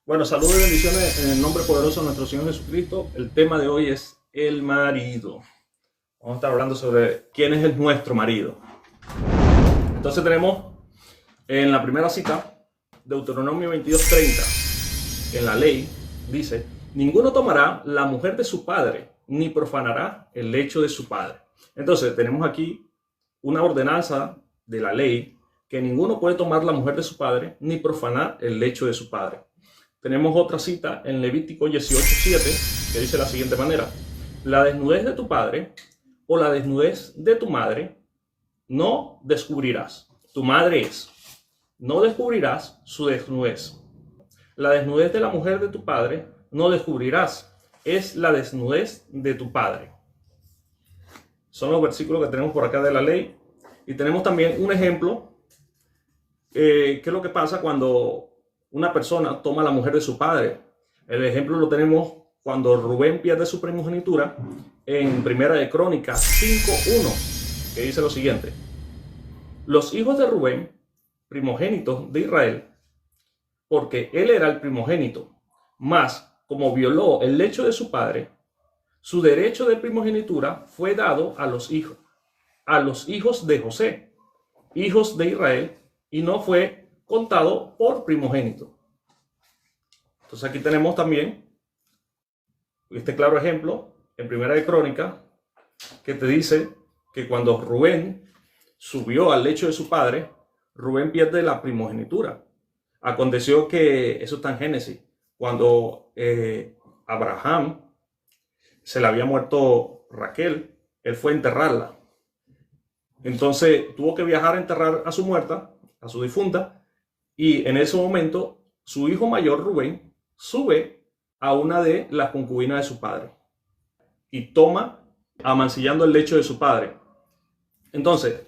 Bueno, saludos y bendiciones en el nombre poderoso de nuestro Señor Jesucristo. El tema de hoy es el marido. Vamos a estar hablando sobre quién es nuestro marido. Entonces tenemos en la primera cita, Deuteronomio 22:30, en la ley dice: ninguno tomará la mujer de su padre, ni profanará el lecho de su padre. Entonces tenemos aquí una ordenanza de la ley que ninguno puede tomar la mujer de su padre, ni profanar el lecho de su padre. Tenemos otra cita en Levítico 18:7 que dice de la siguiente manera: la desnudez de tu padre o la desnudez de tu madre no descubrirás. Tu madre es. No descubrirás su desnudez. La desnudez de la mujer de tu padre no descubrirás. Es la desnudez de tu padre. Son los versículos que tenemos por acá de la ley. Y tenemos también un ejemplo. ¿Qué es lo que pasa cuando una persona toma a la mujer de su padre? El ejemplo lo tenemos cuando Rubén pierde su primogenitura en Primera de Crónicas 5:1, que dice lo siguiente: los hijos de Rubén, primogénitos de Israel, porque él era el primogénito, mas como violó el lecho de su padre, su derecho de primogenitura fue dado a los hijos de José, hijos de Israel, y no fue contado por primogénito. Entonces aquí tenemos también este claro ejemplo en Primera de Crónica, que te dice que cuando Rubén subió al lecho de su padre, Rubén pierde la primogenitura. Aconteció que, eso está en Génesis, cuando Abraham se le había muerto Raquel, él fue a enterrarla. Entonces tuvo que viajar a enterrar a su muerta, a su difunta, y en ese momento su hijo mayor, Rubén, sube a una de las concubinas de su padre y toma, amancillando el lecho de su padre. Entonces,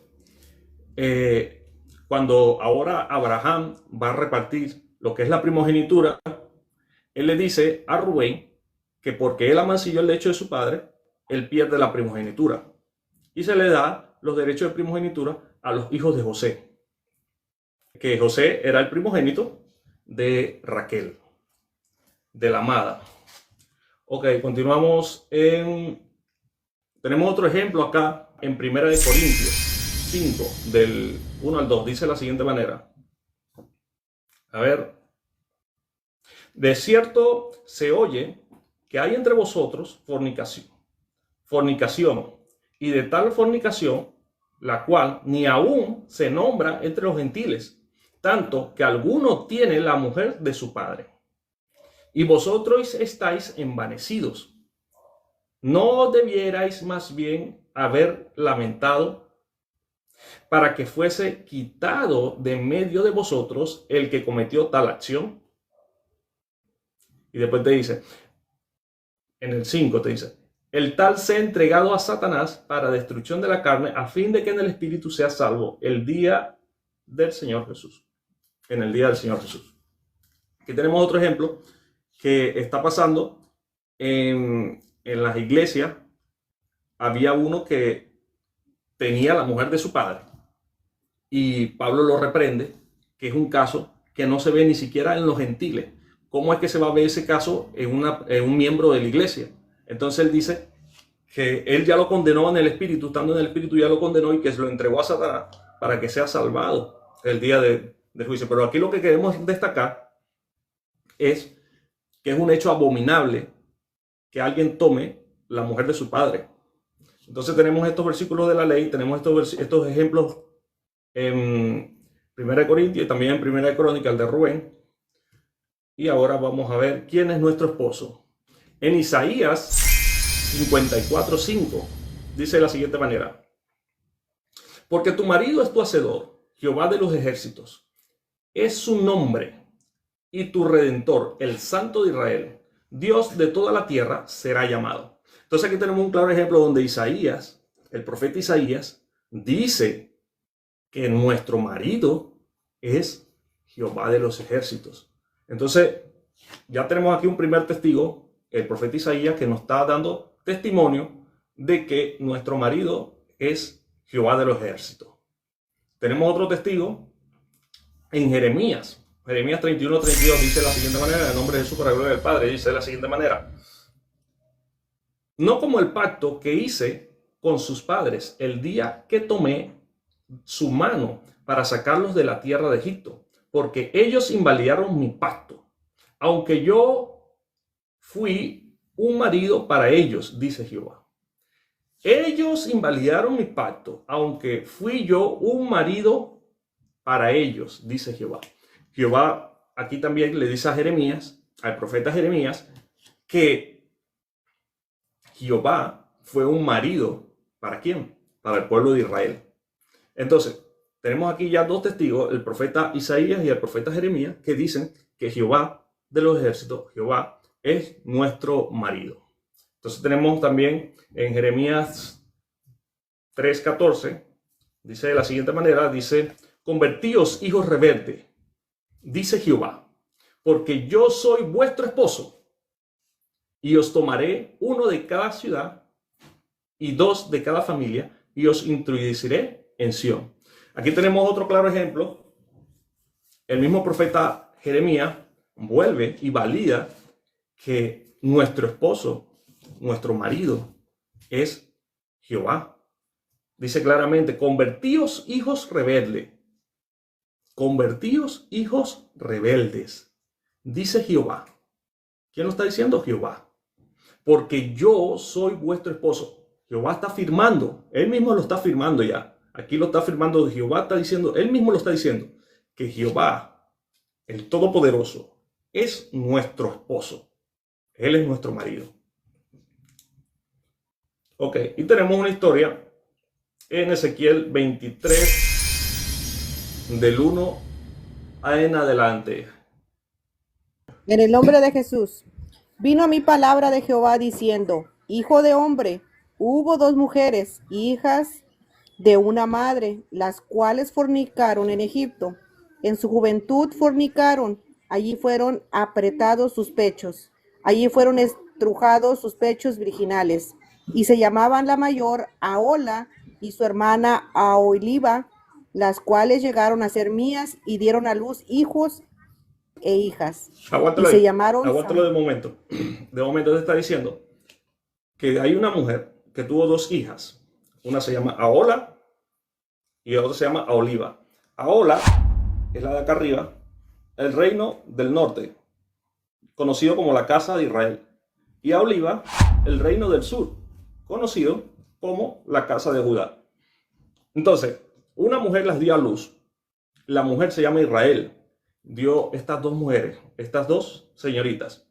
cuando ahora Abraham va a repartir lo que es la primogenitura, él le dice a Rubén que porque él amancilló el lecho de su padre, él pierde la primogenitura y se le da los derechos de primogenitura a los hijos de José, que José era el primogénito de Raquel, de la amada. Ok, continuamos tenemos otro ejemplo acá en Primera de Corintios 5, del 1 al 2. Dice de la siguiente manera. A ver. De cierto se oye que hay entre vosotros fornicación, y de tal fornicación, la cual ni aún se nombra entre los gentiles, tanto que alguno tiene la mujer de su padre. Y vosotros estáis envanecidos. ¿No debierais más bien haber lamentado para que fuese quitado de medio de vosotros el que cometió tal acción? Y después te dice, en el 5 te dice: el tal sea entregado a Satanás para destrucción de la carne, a fin de que en el espíritu sea salvo el día del Señor Jesús. En el día del Señor Jesús. Aquí tenemos otro ejemplo que está pasando en las iglesias. Había uno que tenía la mujer de su padre y Pablo lo reprende, que es un caso que no se ve ni siquiera en los gentiles. ¿Cómo es que se va a ver ese caso en un miembro de la iglesia? Entonces él dice que él ya lo condenó en el espíritu, estando en el espíritu ya lo condenó, y que se lo entregó a Satanás para que sea salvado el día del juicio. Pero aquí lo que queremos destacar es que es un hecho abominable que alguien tome la mujer de su padre. Entonces tenemos estos versículos de la ley, tenemos estos ejemplos en 1 Corintios y también en 1 Crónica, el de Rubén. Y ahora vamos a ver quién es nuestro esposo. En Isaías 54:5 dice de la siguiente manera: porque tu marido es tu hacedor, Jehová de los ejércitos, es su nombre, y tu redentor, el Santo de Israel, Dios de toda la tierra, será llamado. Entonces aquí tenemos un claro ejemplo donde Isaías, el profeta Isaías, dice que nuestro marido es Jehová de los ejércitos. Entonces ya tenemos aquí un primer testigo, el profeta Isaías, que nos está dando testimonio de que nuestro marido es Jehová de los ejércitos. Tenemos otro testigo en Jeremías Jeremías 31:32 dice de la siguiente manera, en el nombre de Jesús para la gloria del Padre, dice de la siguiente manera: no como el pacto que hice con sus padres el día que tomé su mano para sacarlos de la tierra de Egipto, porque ellos invalidaron mi pacto, aunque yo fui un marido para ellos, dice Jehová. Ellos invalidaron mi pacto, aunque fui yo un marido para ellos, dice Jehová. Jehová aquí también le dice a Jeremías, al profeta Jeremías, que Jehová fue un marido. ¿Para quién? Para el pueblo de Israel. Entonces, tenemos aquí ya dos testigos, el profeta Isaías y el profeta Jeremías, que dicen que Jehová de los ejércitos, Jehová, es nuestro marido. Entonces tenemos también en Jeremías 3:14, dice de la siguiente manera, dice: convertíos, hijos rebeldes, dice Jehová, porque yo soy vuestro esposo, y os tomaré uno de cada ciudad y dos de cada familia, y os introduciré en Sión. Aquí tenemos otro claro ejemplo. El mismo profeta Jeremías vuelve y valida que nuestro esposo, nuestro marido, es Jehová. Dice claramente: convertíos, hijos rebeldes. Convertíos, hijos rebeldes, dice Jehová. ¿Quién lo está diciendo? Jehová. Porque yo soy vuestro esposo. Jehová está afirmando, él mismo lo está afirmando ya. Aquí lo está afirmando, Jehová está diciendo, él mismo lo está diciendo, que Jehová, el Todopoderoso, es nuestro esposo. Él es nuestro marido. Ok, y tenemos una historia en Ezequiel 23, del 1 en adelante. En el nombre de Jesús, vino a mí palabra de Jehová diciendo: hijo de hombre, hubo dos mujeres, hijas de una madre, las cuales fornicaron en Egipto. En su juventud fornicaron, allí fueron apretados sus pechos, allí fueron estrujados sus pechos virginales. Y se llamaban la mayor Ahola y su hermana Aholiba, las cuales llegaron a ser mías y dieron a luz hijos e hijas. Aguántalo Y se ahí, llamaron aguántalo de momento. De momento te está diciendo que hay una mujer que tuvo dos hijas. Una se llama Ahola y otra se llama Aholiba. Ahola es la de acá arriba, el reino del norte, conocido como la casa de Israel. Y Aholiba, el reino del sur, conocido como la casa de Judá. Entonces, una mujer las dio a luz. La mujer se llama Israel. Dio estas dos mujeres, estas dos señoritas.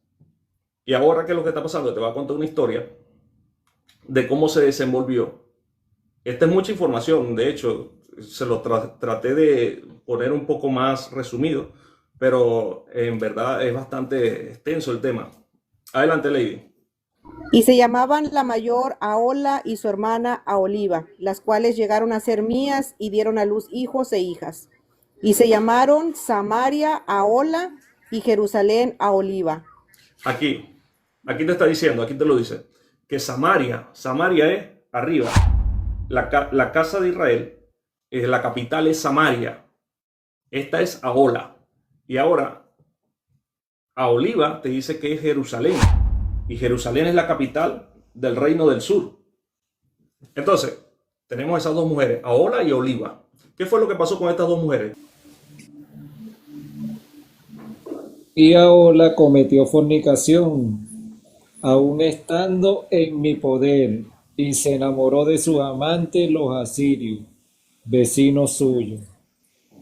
Y ahora, ¿qué es lo que está pasando? Te voy a contar una historia de cómo se desenvolvió. Esta es mucha información, de hecho, se lo traté de poner un poco más resumido, pero en verdad es bastante extenso el tema. Adelante, Lady. Y se llamaban la mayor Ahola y su hermana Aholiba, las cuales llegaron a ser mías y dieron a luz hijos e hijas. Y se llamaron Samaria Ahola y Jerusalén Aholiba. Aquí te está diciendo, aquí te lo dice, que Samaria es arriba. La casa de Israel, la capital es Samaria. Esta es Ahola. Y ahora, Aholiba te dice que es Jerusalén. Y Jerusalén es la capital del reino del sur. Entonces, tenemos esas dos mujeres, Ahola y Aholiba. ¿Qué fue lo que pasó con estas dos mujeres? Y Ahola cometió fornicación, aun estando en mi poder, y se enamoró de sus amantes los asirios, vecinos suyos,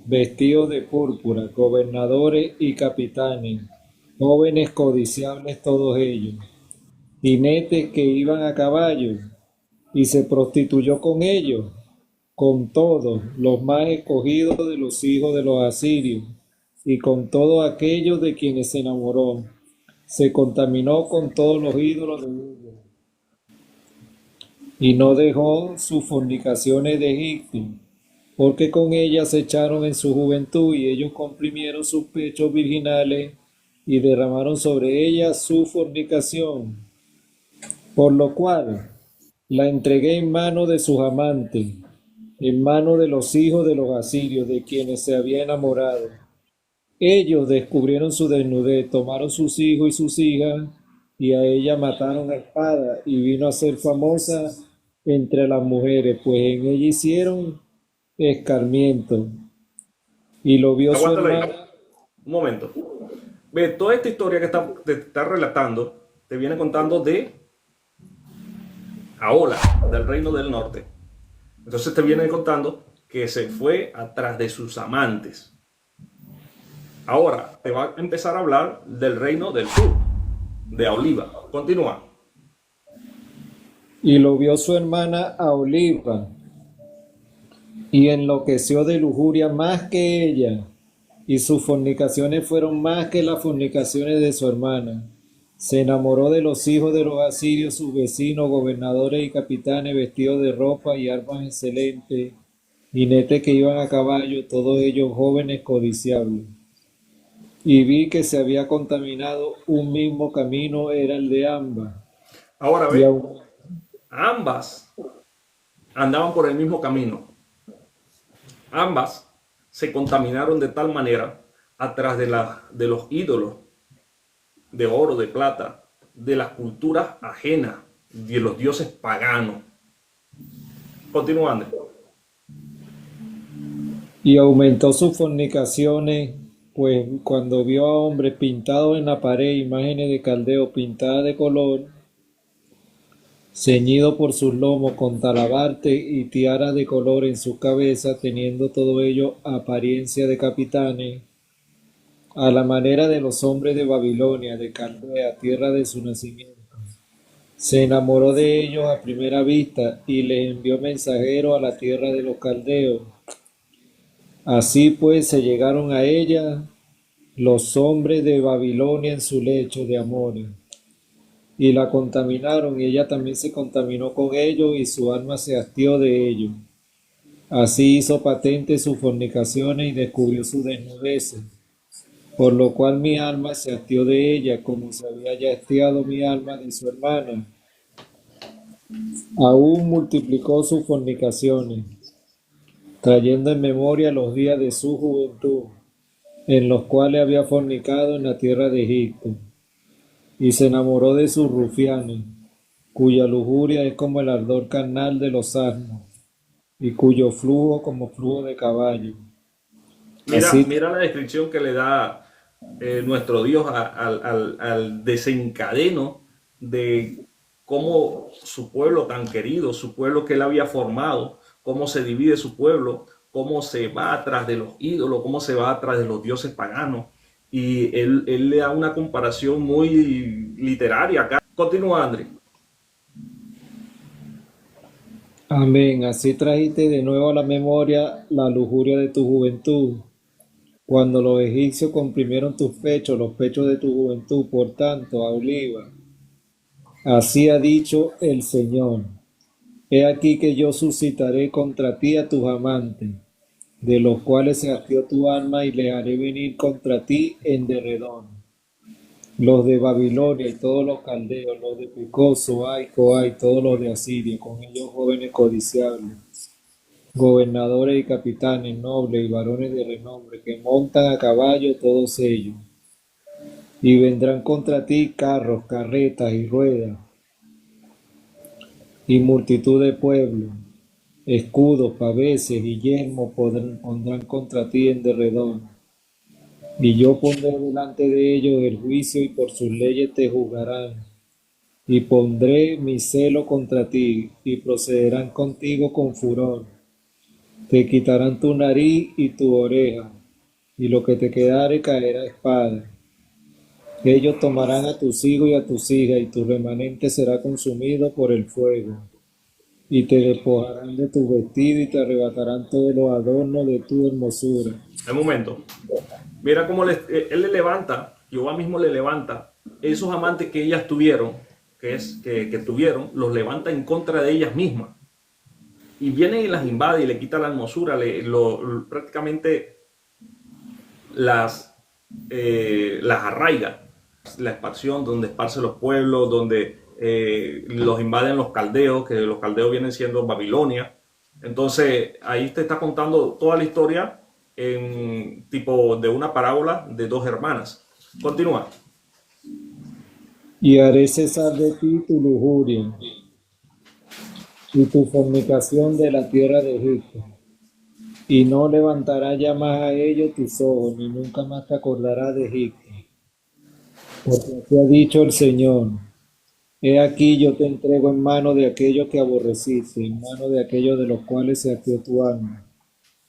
vestidos de púrpura, gobernadores y capitanes, jóvenes codiciables todos ellos, jinetes que iban a caballo, y se prostituyó con ellos, con todos los más escogidos de los hijos de los asirios, y con todos aquellos de quienes se enamoró. Se contaminó con todos los ídolos de ellos, y no dejó sus fornicaciones de Egipto, porque con ellas se echaron en su juventud, y ellos comprimieron sus pechos virginales, y derramaron sobre ellas su fornicación. Por lo cual la entregué en mano de sus amantes, en mano de los hijos de los asirios, de quienes se había enamorado. Ellos descubrieron su desnudez, tomaron sus hijos y sus hijas, y a ella mataron a espada, y vino a ser famosa entre las mujeres, pues en ella hicieron escarmiento. Y lo vio su Aguántalo ahí, hermana. un momento. Ve, toda esta historia que te está relatando te viene contando de Ahola, del reino del norte. Entonces te viene contando que se fue atrás de sus amantes. Ahora te va a empezar a hablar del reino del sur, de Oliva. Continúa. Y lo vio su hermana Aholiba, y enloqueció de lujuria más que ella, y sus fornicaciones fueron más que las fornicaciones de su hermana. Se enamoró de los hijos de los asirios, sus vecinos, gobernadores y capitanes, vestidos de ropa y armas excelentes, jinetes que iban a caballo, todos ellos jóvenes codiciables. Y vi que se había contaminado un mismo camino, era el de ambas. Ahora Y ve, aun- ambas andaban por el mismo camino. Ambas se contaminaron de tal manera atrás de los ídolos de oro, de plata, de las culturas ajenas, de los dioses paganos. Continuando. y aumentó sus fornicaciones, pues cuando vio a hombres pintados en la pared, imágenes de caldeo pintadas de color, ceñido por sus lomos con talabarte y tiara de color en su cabeza, teniendo todo ello apariencia de capitanes, a la manera de los hombres de Babilonia, de Caldea, tierra de su nacimiento. Se enamoró de ellos a primera vista y les envió mensajeros a la tierra de los caldeos. Así pues se llegaron a ella los hombres de Babilonia en su lecho de amores, y la contaminaron, y ella también se contaminó con ellos, y su alma se hastió de ellos. Así hizo patente sus fornicaciones y descubrió sus desnudeces, por lo cual mi alma se hastió de ella, como se había ya hastiado mi alma de su hermana. Aún multiplicó sus fornicaciones, trayendo en memoria los días de su juventud, en los cuales había fornicado en la tierra de Egipto, y se enamoró de sus rufianes, cuya lujuria es como el ardor carnal de los asnos, y cuyo flujo como flujo de caballo. Mira, Así, mira la descripción que le da nuestro Dios al desencadeno de cómo su pueblo tan querido, su pueblo que él había formado, cómo se divide su pueblo, cómo se va atrás de los ídolos, cómo se va atrás de los dioses paganos. Y él le da una comparación muy literaria acá. Continúa, André. amén, así trajiste de nuevo a la memoria la lujuria de tu juventud, cuando los egipcios comprimieron tus pechos, los pechos de tu juventud, por tanto, a oliva. Así ha dicho el Señor. He aquí que yo suscitaré contra ti a tus amantes, de los cuales se hastió tu alma, y les haré venir contra ti en derredor. Los de Babilonia y todos los caldeos, los de Pecó, Zoá y Coá, todos los de Asiria, con ellos jóvenes codiciables, gobernadores y capitanes, nobles y varones de renombre, que montan a caballo todos ellos. Y vendrán contra ti carros, carretas y ruedas, y multitud de pueblos, escudos, paveses y yelmos pondrán contra ti en derredor. Y yo pondré delante de ellos el juicio, y por sus leyes te juzgarán. Y pondré mi celo contra ti, y procederán contigo con furor. Te quitarán tu nariz y tu oreja, y lo que te quedare caerá a espada. Ellos tomarán a tus hijos y a tus hijas, y tu remanente será consumido por el fuego. Y te despojarán de tu vestido, y te arrebatarán todos los adornos de tu hermosura. Un momento. Mira cómo él le levanta, Jehová mismo le levanta esos amantes que ellas tuvieron, que tuvieron, los levanta en contra de ellas mismas. Y viene y las invade y le quita la hermosura, prácticamente las arraiga. La expansión donde esparce los pueblos, donde los invaden los caldeos, que los caldeos vienen siendo Babilonia. Entonces ahí te está contando toda la historia en tipo de una parábola de dos hermanas. Continúa. Y haré cesar de ti tu lujuria y tu fornicación de la tierra de Egipto. Y no levantará ya más a ellos tus ojos, ni nunca más te acordarás de Egipto. Porque así ha dicho el Señor: He aquí yo te entrego en mano de aquellos que aborreciste, en mano de aquellos de los cuales se asió tu alma,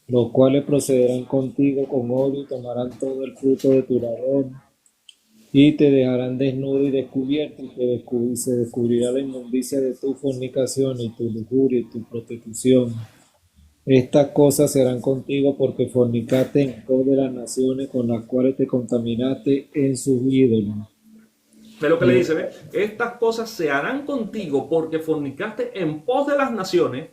los cuales procederán contigo con odio y tomarán todo el fruto de tu labor, y te dejarán desnudo y descubierto, y se descubrirá la inmundicia de tu fornicación y tu lujuria y tu prostitución. Estas cosas serán contigo porque fornicaste en pos de las naciones con las cuales te contaminaste en sus ídolos. Ve lo que le dice, ve. Estas cosas se harán contigo porque fornicaste en pos de las naciones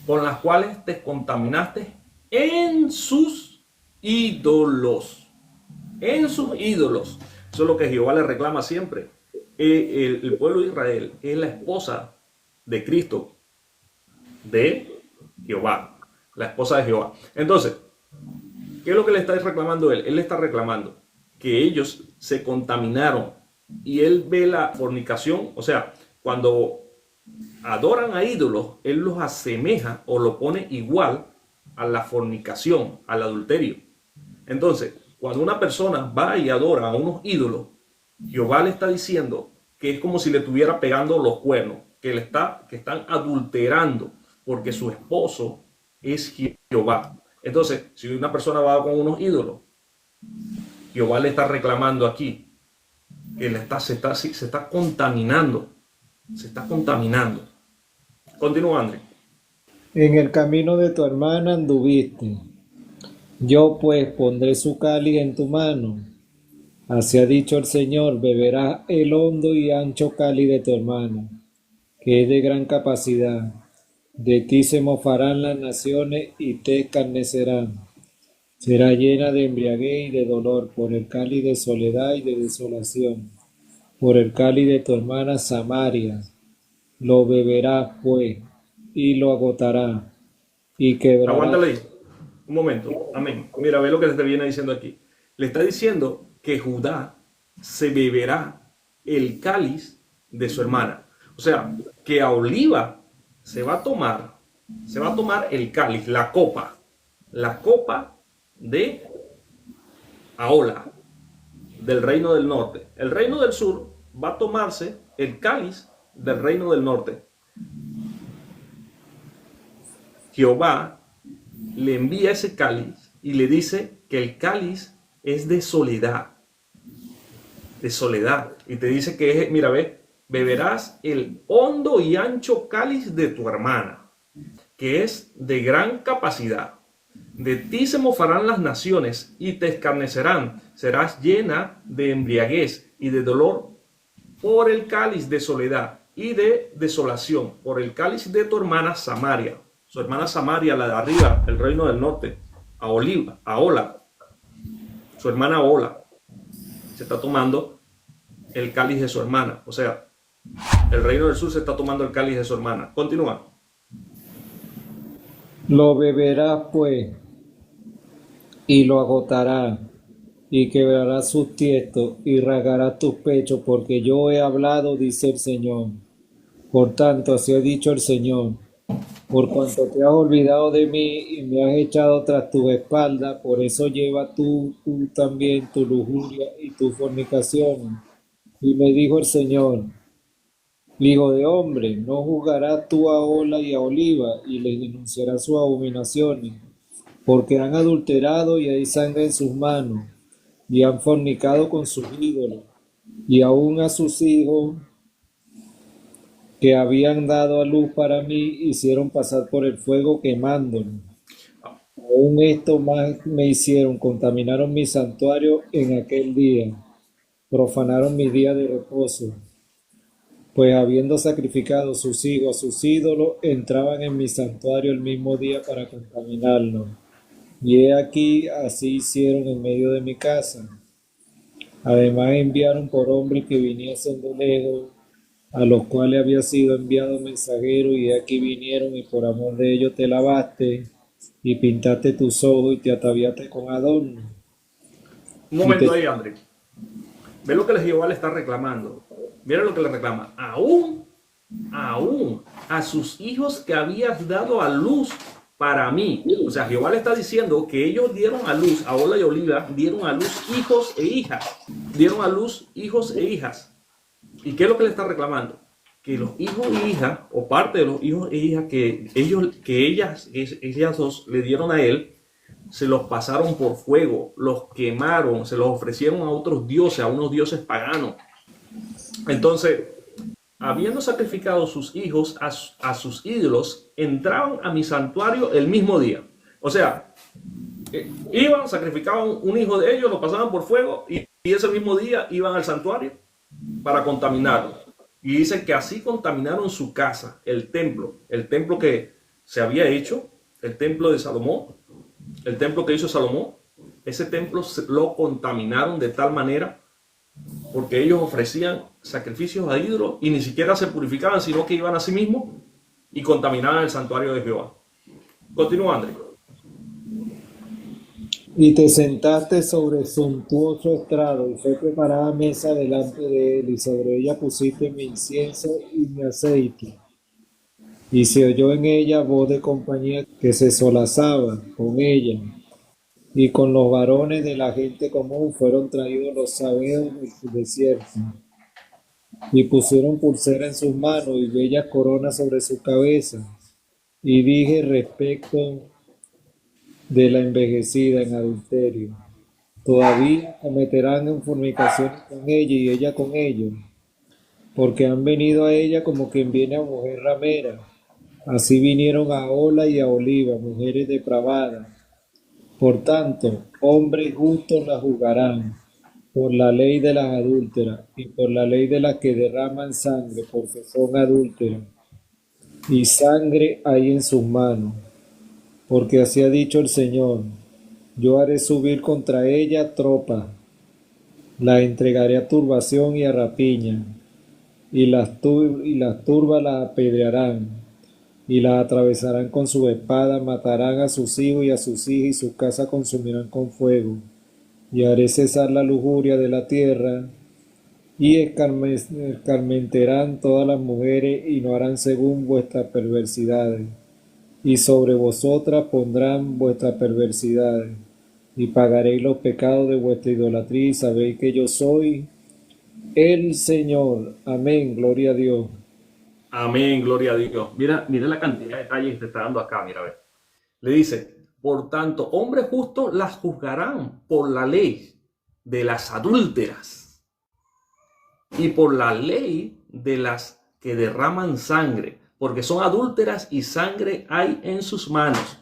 con las cuales te contaminaste en sus ídolos. En sus ídolos. Eso es lo que Jehová le reclama siempre. El pueblo de Israel es la esposa de Cristo, de Jehová, la esposa de Jehová. Entonces, ¿qué es lo que le está reclamando él? Él le está reclamando que ellos se contaminaron y él ve la fornicación, o sea, cuando adoran a ídolos, él los asemeja o lo pone igual a la fornicación, al adulterio. Entonces, cuando una persona va y adora a unos ídolos, Jehová le está diciendo que es como si le estuviera pegando los cuernos, que están adulterando, porque su esposo es Jehová. Entonces, si una persona va con unos ídolos, Jehová le está reclamando aquí que se está contaminando. Se está contaminando. Continúa, André. En el camino de tu hermana anduviste. Yo pues pondré su cáliz en tu mano. Así ha dicho el Señor: beberás el hondo y ancho cáliz de tu hermana, que es de gran capacidad. De ti se mofarán las naciones y te escarnecerán. Será llena de embriaguez y de dolor por el cáliz de soledad y de desolación, por el cáliz de tu hermana Samaria. Lo beberás pues y lo agotará y quebrará. Aguántale ahí. Un momento. Amén. Mira, ve lo que te viene diciendo aquí. Le está diciendo que Judá se beberá el cáliz de su hermana. O sea, que a Oliva se va a tomar el cáliz, la copa de Ahola, del reino del norte. El reino del sur va a tomarse el cáliz del reino del norte. Jehová le envía ese cáliz y le dice que el cáliz es de soledad, y te dice que es, mira, beberás el hondo y ancho cáliz de tu hermana, que es de gran capacidad. De ti se mofarán las naciones y te escarnecerán. Serás llena de embriaguez y de dolor por el cáliz de soledad y de desolación, por el cáliz de tu hermana Samaria. Su hermana Samaria, la de arriba, el reino del norte, Ahola, su hermana Ahola, se está tomando el cáliz de su hermana. O sea, el reino del sur se está tomando el cáliz de su hermana. Continúa. Lo beberás pues y lo agotará y quebrará sus tiestos y rasgará tus pechos, porque yo he hablado, dice el Señor. Por tanto, así ha dicho el Señor: por cuanto te has olvidado de mí y me has echado tras tu espalda, por eso lleva tú también tu lujuria y tu fornicación. Y me dijo el Señor: Hijo de hombre, ¿no juzgarás tú a Ola y a Oliva y les denunciarás sus abominaciones? Porque han adulterado y hay sangre en sus manos, y han fornicado con sus ídolos, y aun a sus hijos que habían dado a luz para mí hicieron pasar por el fuego quemándolos. Aún esto más me hicieron: contaminaron mi santuario en aquel día, profanaron mi día de reposo. Pues habiendo sacrificado sus hijos a sus ídolos, entraban en mi santuario el mismo día para contaminarlo. Y he aquí, así hicieron en medio de mi casa. Además enviaron por hombres que viniesen de lejos, a los cuales había sido enviado mensajero, y aquí vinieron y por amor de ellos te lavaste y pintaste tus ojos y te ataviaste con adorno. Un Y momento te, ahí, André. Ve lo que Jehová le está reclamando. Mira lo que le reclama. Aún a sus hijos que habías dado a luz para mí. O sea, Jehová le está diciendo que ellos dieron a luz, a Ola y Oliva, dieron a luz hijos e hijas. Dieron a luz hijos e hijas. ¿Y qué es lo que le está reclamando? Que los hijos e hijas, o parte de los hijos e hijas ellas dos le dieron a él, se los pasaron por fuego, los quemaron, se los ofrecieron a otros dioses, a unos dioses paganos. Entonces, habiendo sacrificado sus hijos a sus ídolos, entraban a mi santuario el mismo día. O sea, iban, sacrificaban un hijo de ellos, lo pasaban por fuego y ese mismo día iban al santuario para contaminarlo. Y dicen que así contaminaron su casa, el templo que se había hecho, el templo de Salomón, el templo que hizo Salomón. Ese templo lo contaminaron de tal manera porque ellos ofrecían sacrificios a ídolos y ni siquiera se purificaban, sino que iban a sí mismos y contaminaban el santuario de Jehová. Continúa, André. y te sentaste sobre suntuoso estrado, y fue preparada mesa delante de él, y sobre ella pusiste mi incienso y mi aceite. Y se oyó en ella voz de compañía que se solazaba con ella. Y con los varones de la gente común fueron traídos los sabeos del desierto. Y pusieron pulsera en sus manos y bellas coronas sobre su cabeza. Y dije respecto de la envejecida en adulterio: todavía cometerán en fornicación con ella y ella con ellos, porque han venido a ella como quien viene a mujer ramera. Así vinieron a Ola y a Oliva, mujeres depravadas. Por tanto, hombres justos la juzgarán por la ley de las adúlteras y por la ley de las que derraman sangre, porque son adúlteras, y sangre hay en sus manos. Porque así ha dicho el Señor: yo haré subir contra ella tropas, la entregaré a turbación y a rapiña, y las turbas la apedrearán, y la atravesarán con su espada, matarán a sus hijos y a sus hijas, y su casa consumirán con fuego. Y haré cesar la lujuria de la tierra, y escarmentarán todas las mujeres, y no harán según vuestras perversidades. Y sobre vosotras pondrán vuestras perversidades, y pagaréis los pecados de vuestra idolatría, y sabéis que yo soy el Señor. Amén, gloria a Dios. Amén, gloria a Dios. Mira la cantidad de detalles que te está dando acá, mira, a ver. Le dice, por tanto, hombres justos las juzgarán por la ley de las adúlteras y por la ley de las que derraman sangre, porque son adúlteras y sangre hay en sus manos.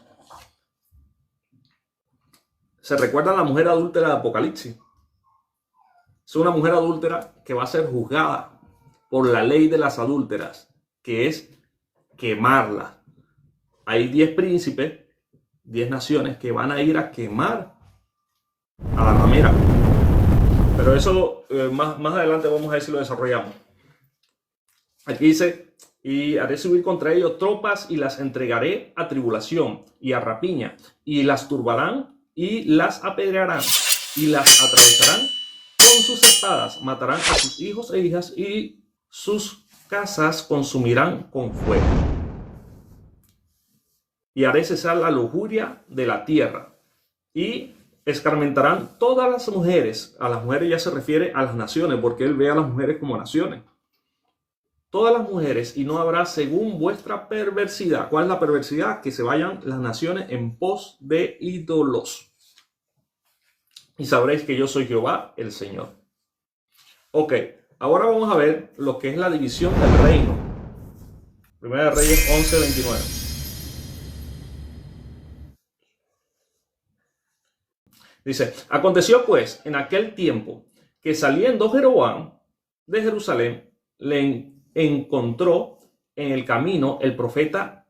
¿Se recuerda a la mujer adúltera de Apocalipsis? Es una mujer adúltera que va a ser juzgada por la ley de las adúlteras, que es quemarla. Hay 10 príncipes, 10 naciones que van a ir a quemar a la ramera. Pero eso más adelante vamos a ver si lo desarrollamos. Aquí dice, y haré subir contra ellos tropas y las entregaré a tribulación y a rapiña, y las turbarán y las apedrearán y las atravesarán con sus espadas, matarán a sus hijos e hijas y sus casas consumirán con fuego. Y haré cesar la lujuria de la tierra y escarmentarán todas las mujeres. A las mujeres ya se refiere a las naciones, porque él ve a las mujeres como naciones. Todas las mujeres, y no habrá según vuestra perversidad. ¿Cuál es la perversidad? Que se vayan las naciones en pos de ídolos. Y sabréis que yo soy Jehová, el Señor. Ok, ahora vamos a ver lo que es la división del reino. Primera de Reyes 11:29. Dice, aconteció pues en aquel tiempo que saliendo Jeroboam de Jerusalén, le encontró en el camino el profeta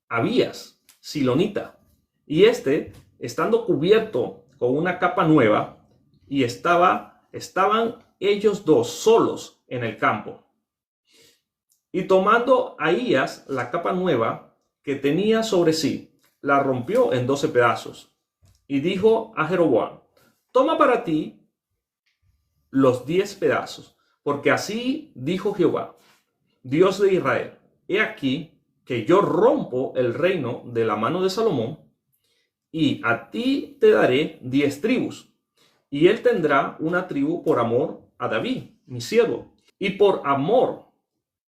Abías, silonita, y estando cubierto con una capa nueva, y estaban ellos dos solos en el campo. Y tomando Ahías la capa nueva que tenía sobre sí, la rompió en 12 pedazos y dijo a Jeroboam: toma para ti los 10 pedazos, porque así dijo Jehová, Dios de Israel: he aquí que yo rompo el reino de la mano de Salomón, y a ti te daré 10 tribus, y él tendrá una tribu por amor a David, mi siervo, y por amor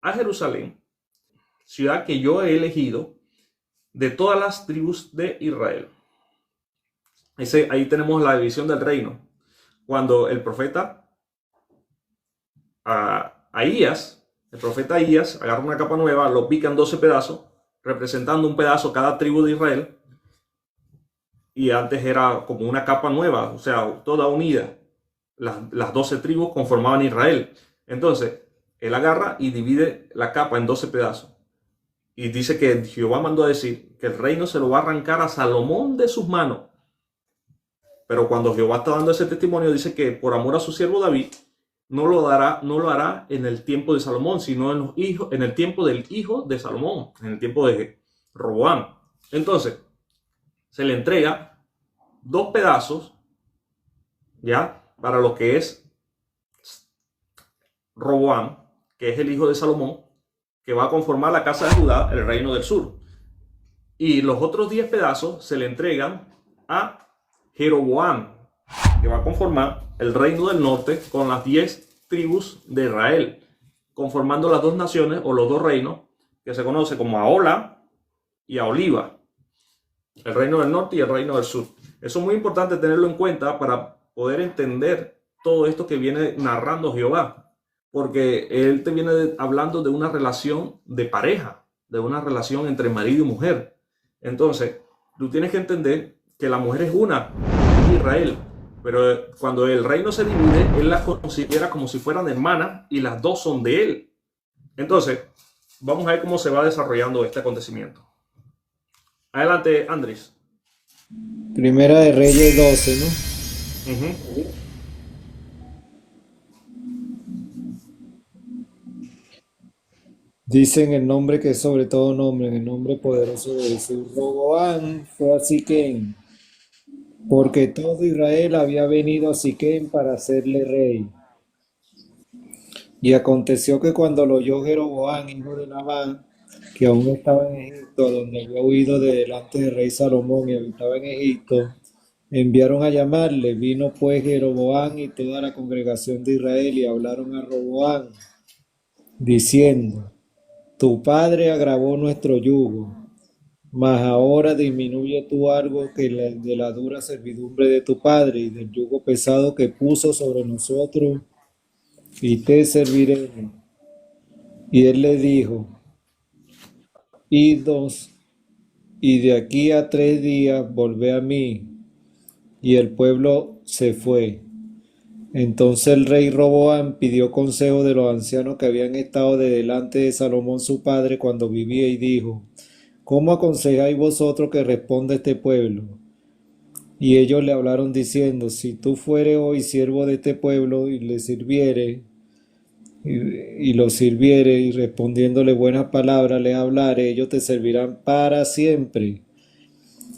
a Jerusalén, ciudad que yo he elegido de todas las tribus de Israel. Ahí tenemos la división del reino. Cuando el profeta Ahías, agarra una capa nueva, lo pica en 12 pedazos, representando un pedazo cada tribu de Israel. Y antes era como una capa nueva, o sea, toda unida. Las 12 tribus conformaban Israel. Entonces, él agarra y divide la capa en 12 pedazos. Y dice que Jehová mandó a decir que el reino se lo va a arrancar a Salomón de sus manos. Pero cuando Jehová está dando ese testimonio, dice que por amor a su siervo David, no lo hará en el tiempo de Salomón, sino en el tiempo del hijo de Salomón, en el tiempo de Roboam. Entonces, se le entrega 2 pedazos, ya, para lo que es Roboam, que es el hijo de Salomón, que va a conformar la casa de Judá, el reino del sur. Y los otros 10 pedazos se le entregan a Jeroboam, que va a conformar el reino del norte con las 10 tribus de Israel, conformando las 2 naciones o los 2 reinos que se conoce como Ahola y Aholiba, el reino del norte y el reino del sur. Eso es muy importante tenerlo en cuenta para poder entender todo esto que viene narrando Jehová, porque él te viene hablando de una relación de pareja, de una relación entre marido y mujer. Entonces, tú tienes que entender que la mujer es una, Israel, pero cuando el reino se divide, él las considera como si fueran hermanas y las 2 son de él. Entonces, vamos a ver cómo se va desarrollando este acontecimiento. Adelante, Andrés. Primera de Reyes 12, ¿no? Dicen el nombre que es sobre todo nombre, en el nombre poderoso de Jesús. Roboam fue a Siquem, porque todo Israel había venido a Siquem para hacerle rey. Y aconteció que cuando lo oyó Jeroboam, hijo de Nabat, que aún estaba en Egipto, donde había huido de delante del rey Salomón y habitaba en Egipto, enviaron a llamarle. Vino pues Jeroboam y toda la congregación de Israel y hablaron a Roboam, diciendo: tu padre agravó nuestro yugo, mas ahora disminuye tú algo de la dura servidumbre de tu padre y del yugo pesado que puso sobre nosotros, y te serviremos. Y él le dijo: idos, y de aquí a 3 días volvé a mí. Y el pueblo se fue. Entonces el rey Roboam pidió consejo de los ancianos que habían estado de delante de Salomón su padre cuando vivía, y dijo: ¿cómo aconsejáis vosotros que responda este pueblo? Y ellos le hablaron diciendo: si tú fueres hoy siervo de este pueblo y le sirviere, y lo sirviere, y respondiéndole buenas palabras le hablare, ellos te servirán para siempre.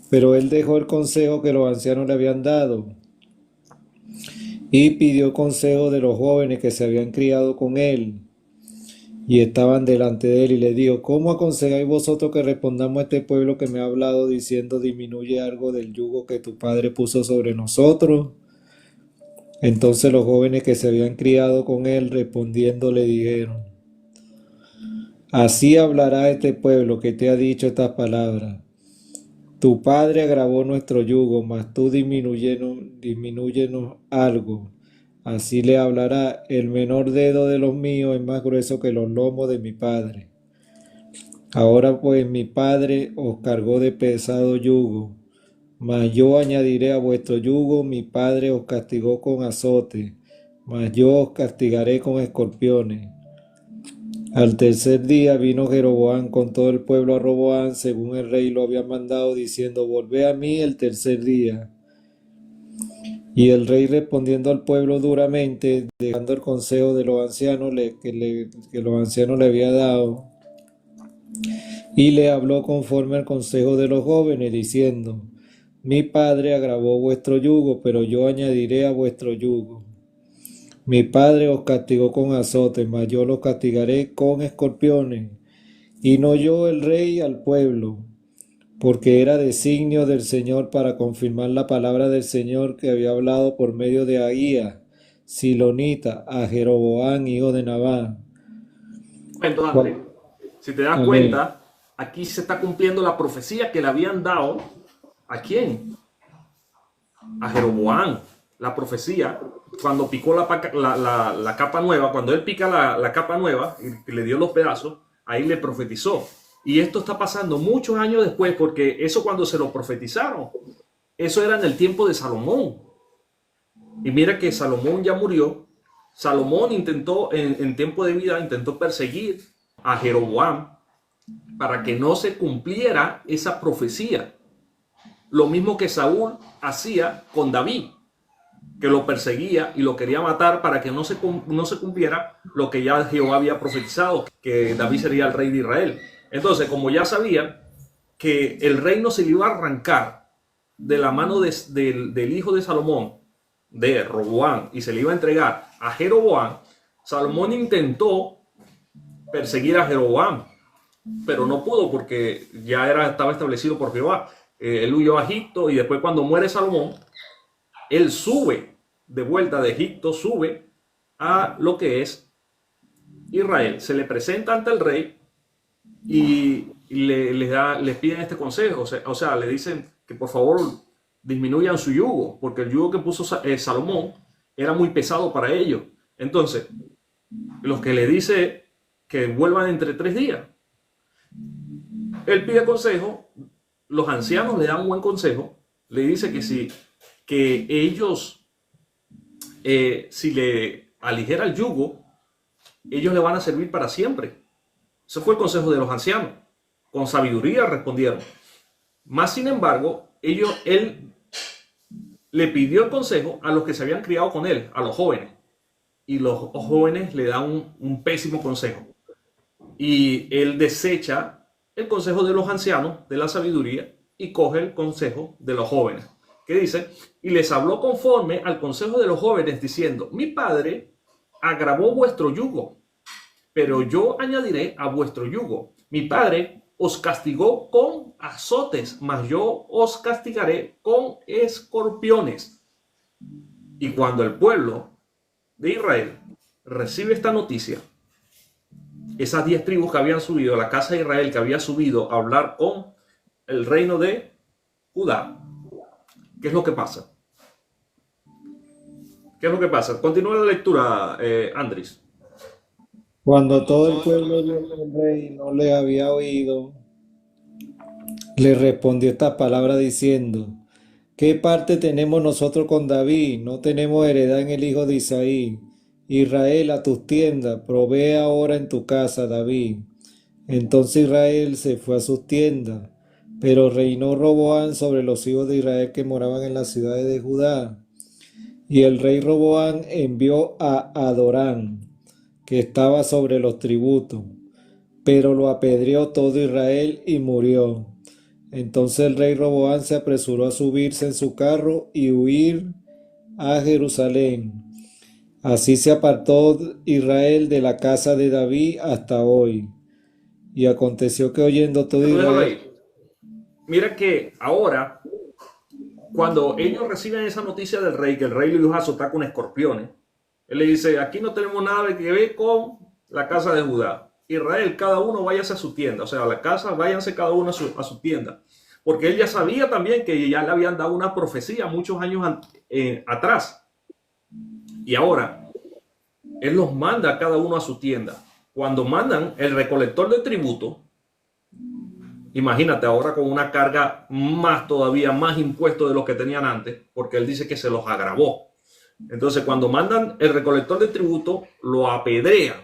Pero él dejó el consejo que los ancianos le habían dado, y pidió consejo de los jóvenes que se habían criado con él y estaban delante de él, y le dijo: ¿cómo aconsejáis vosotros que respondamos a este pueblo que me ha hablado diciendo: disminuye algo del yugo que tu padre puso sobre nosotros? Entonces los jóvenes que se habían criado con él respondiendo le dijeron: así hablará este pueblo que te ha dicho estas palabras: tu padre agravó nuestro yugo, mas tú disminúyenos algo. Así le hablará: el menor dedo de los míos es más grueso que los lomos de mi padre. Ahora pues mi padre os cargó de pesado yugo, mas yo añadiré a vuestro yugo. Mi padre os castigó con azote, mas yo os castigaré con escorpiones. Al tercer día vino Jeroboam con todo el pueblo a Roboam, según el rey lo había mandado, diciendo: volvé a mí el tercer día. Y el rey, respondiendo al pueblo duramente, dejando el consejo de los ancianos que los ancianos le habían dado, Y le habló conforme al consejo de los jóvenes, diciendo, mi padre agravó vuestro yugo, pero yo añadiré a vuestro yugo. Mi padre os castigó con azotes, mas yo los castigaré con escorpiones. Y no yo el rey al pueblo, porque era designio del Señor para confirmar la palabra del Señor que había hablado por medio de Ahía, Silonita, a Jeroboam, hijo de Nabat. Cuento, André. Si te das Amén. cuenta, aquí se está cumpliendo la profecía que le habían dado. ¿A quién? A Jeroboam. La profecía, cuando picó la capa nueva, cuando él pica la capa nueva y le dio los pedazos, ahí le profetizó. Y esto está pasando muchos años después, porque eso cuando se lo profetizaron, eso era en el tiempo de Salomón. Y mira que Salomón ya murió. Salomón intentó, en tiempo de vida, intentó perseguir a Jeroboam para que no se cumpliera esa profecía. Lo mismo que Saúl hacía con David, que lo perseguía y lo quería matar para que no se cumpliera lo que ya Jehová había profetizado, que David sería el rey de Israel. Entonces, como ya sabía que el reino se le iba a arrancar de la mano del hijo de Salomón, de Roboam, y se le iba a entregar a Jeroboam, Salomón intentó perseguir a Jeroboam, pero no pudo porque ya estaba establecido por Jehová. Él huyó a Egipto y después cuando muere Salomón, él sube de vuelta de Egipto, sube a lo que es Israel. Se le presenta ante el rey y les piden este consejo. O sea, le dicen que por favor disminuyan su yugo, porque el yugo que puso Salomón era muy pesado para ellos. Entonces, los que le dice que vuelvan entre 3 días. Él pide consejo, los ancianos le dan un buen consejo, le dice que ellos, si le aligera el yugo, ellos le van a servir para siempre. Ese fue el consejo de los ancianos. Con sabiduría respondieron. Más sin embargo, él le pidió el consejo a los que se habían criado con él, a los jóvenes. Y los jóvenes le dan un pésimo consejo. Y él desecha el consejo de los ancianos, de la sabiduría, y coge el consejo de los jóvenes. ¿Qué dice? Y les habló conforme al consejo de los jóvenes, diciendo, mi padre agravó vuestro yugo, pero yo añadiré a vuestro yugo. Mi padre os castigó con azotes, mas yo os castigaré con escorpiones. Y cuando el pueblo de Israel recibe esta noticia, esas 10 tribus que habían subido, la casa de Israel que había subido a hablar con el reino de Judá, ¿qué es lo que pasa? ¿Qué es lo que pasa? Continúa la lectura, Andrés. Cuando todo el pueblo vio que el rey no le había oído, le respondió esta palabra diciendo, ¿qué parte tenemos nosotros con David? No tenemos heredad en el hijo de Isaí. Israel, a tus tiendas, provee ahora en tu casa, David. Entonces Israel se fue a sus tiendas, pero reinó Roboam sobre los hijos de Israel que moraban en las ciudades de Judá. Y el rey Roboam envió a Adorán, que estaba sobre los tributos, pero lo apedreó todo Israel y murió. Entonces el rey Roboam se apresuró a subirse en su carro y huir a Jerusalén. Así se apartó Israel de la casa de David hasta hoy. Y aconteció que oyendo todo Israel... Mira que ahora, cuando ellos reciben esa noticia del rey, que el rey los azotar con escorpiones, él le dice, aquí no tenemos nada que ver con la casa de Judá. Israel, cada uno váyase a su tienda. O sea, a la casa, váyanse cada uno a su tienda. Porque él ya sabía también que ya le habían dado una profecía muchos años atrás. Y ahora, él los manda a cada uno a su tienda. Cuando mandan el recolector de tributo, imagínate ahora con una carga más todavía, más impuestos de los que tenían antes, porque él dice que se los agravó. Entonces, cuando mandan el recolector de tributo, lo apedrean.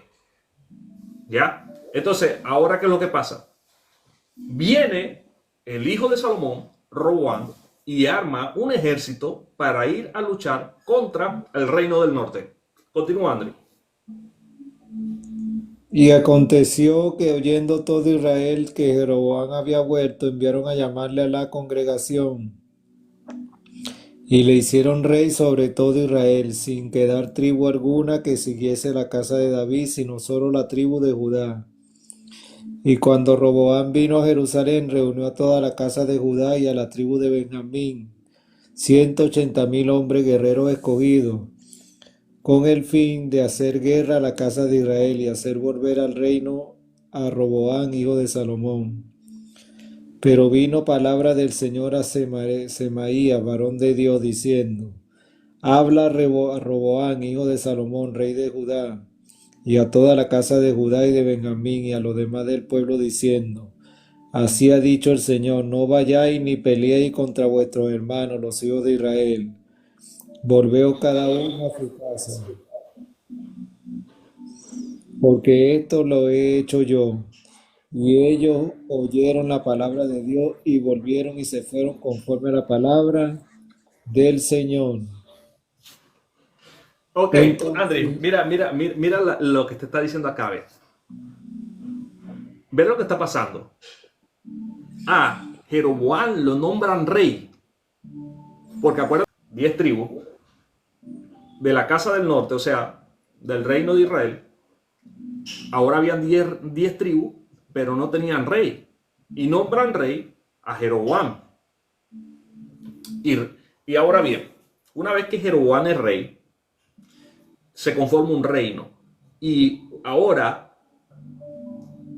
¿Ya? Entonces, ahora, ¿qué es lo que pasa? Viene el hijo de Salomón, Roboam, y arma un ejército para ir a luchar contra el reino del norte. Continúa, André. Y aconteció que oyendo todo Israel que Jeroboam había vuelto, enviaron a llamarle a la congregación y le hicieron rey sobre todo Israel, sin quedar tribu alguna que siguiese la casa de David, sino solo la tribu de Judá. Y cuando Roboam vino a Jerusalén, reunió a toda la casa de Judá y a la tribu de Benjamín, 180,000 hombres guerreros escogidos, con el fin de hacer guerra a la casa de Israel y hacer volver al reino a Roboam, hijo de Salomón. Pero vino palabra del Señor a Semaías, varón de Dios, diciendo: Habla a Roboam, hijo de Salomón, rey de Judá, y a toda la casa de Judá y de Benjamín, y a los demás del pueblo, diciendo: Así ha dicho el Señor, no vayáis ni peleéis contra vuestros hermanos, los hijos de Israel. Volveos cada uno a su casa, porque esto lo he hecho yo. Y ellos oyeron la palabra de Dios y volvieron y se fueron conforme a la palabra del Señor. Ok, Andri, Entonces, mira lo que te está diciendo acá, ve. Ve lo que está pasando. Jeroboam lo nombran rey. Porque acuérdate, 10 tribus de la casa del norte, o sea, del reino de Israel. Ahora habían 10 tribus, pero no tenían rey. Y nombran rey a Jeroboam. Y ahora bien, una vez que Jeroboam es rey, se conforma un reino. Y ahora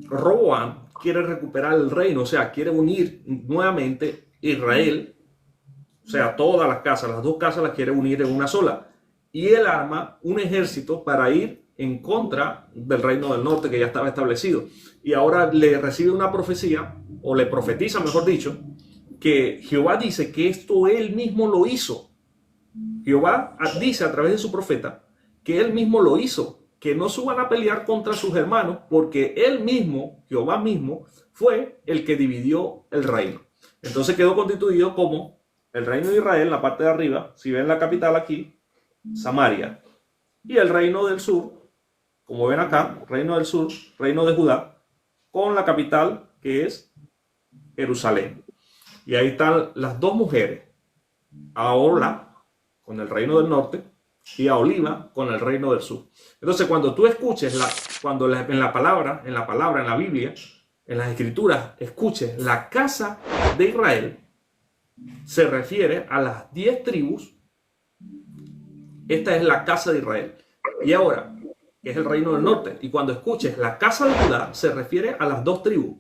Roboam quiere recuperar el reino, o sea, quiere unir nuevamente Israel, o sea, todas las casas, las dos casas las quiere unir en una sola. Y él arma un ejército para ir en contra del reino del norte que ya estaba establecido. Y ahora le recibe una profecía, o le profetiza, mejor dicho, que Jehová dice que esto él mismo lo hizo. Jehová dice a través de su profeta que él mismo lo hizo, que no suban a pelear contra sus hermanos, porque él mismo, Jehová mismo, fue el que dividió el reino. Entonces quedó constituido como el reino de Israel, la parte de arriba, si ven la capital aquí, Samaria, y el reino del sur, como ven acá, reino del sur, reino de Judá, con la capital que es Jerusalén. Y ahí están las dos mujeres, Ahola con el reino del norte y a Oliva con el reino del sur. Entonces, cuando tú escuches, en la palabra, en la Biblia, en las escrituras, escuches la casa de Israel, se refiere a las 10 tribus. Esta es la casa de Israel. Y ahora, es el reino del norte. Y cuando escuches la casa de Judá, se refiere a las dos tribus,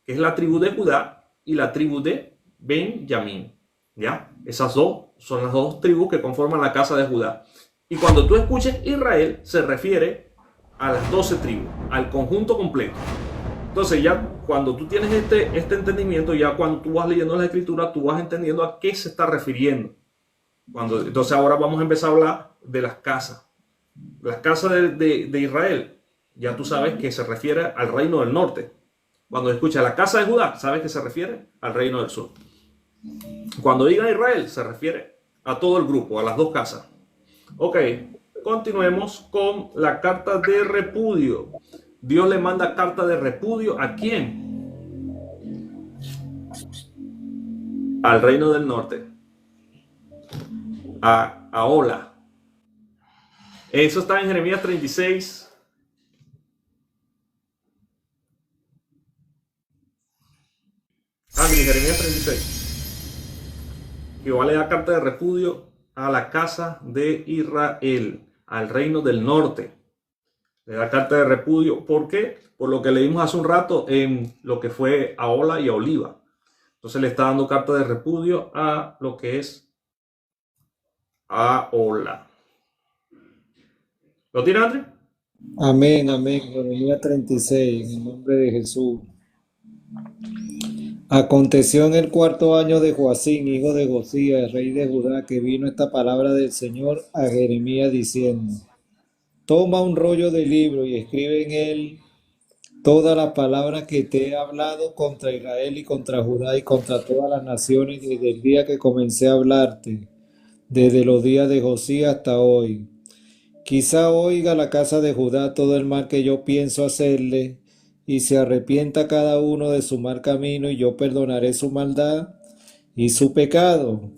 que es la tribu de Judá y la tribu de Benjamín. ¿Ya? Esas dos son las dos tribus que conforman la casa de Judá. Y cuando tú escuches Israel, se refiere a las 12 tribus, al conjunto completo. Entonces ya cuando tú tienes este entendimiento, ya cuando tú vas leyendo la escritura, tú vas entendiendo a qué se está refiriendo. Entonces ahora vamos a empezar a hablar de las casas. Las casas de Israel, ya tú sabes que se refiere al reino del norte. Cuando escuchas la casa de Judá, sabes que se refiere al reino del sur. Cuando diga Israel, se refiere a todo el grupo, a las dos casas. Ok, continuemos con la carta de repudio. Dios le manda carta de repudio ¿a quién? Al reino del norte. A Ahola. Eso está en Jeremías 36. En Jeremías 36. Jehová le da carta de repudio a la casa de Israel, al reino del norte. Le da carta de repudio. ¿Por qué? Por lo que leímos hace un rato en lo que fue Ahola y a Oliva. Entonces le está dando carta de repudio a lo que es Ahola. ¿Lo tiene, André? amén, amén. Jeremías 36, en el nombre de Jesús. Aconteció en el cuarto año de Joacín, hijo de Josías, rey de Judá, que vino esta palabra del Señor a Jeremías diciendo: Toma un rollo de libro y escribe en él todas las palabras que te he hablado contra Israel y contra Judá y contra todas las naciones desde el día que comencé a hablarte, desde los días de Josías hasta hoy. Quizá oiga la casa de Judá todo el mal que yo pienso hacerle, y se arrepienta cada uno de su mal camino, y yo perdonaré su maldad y su pecado.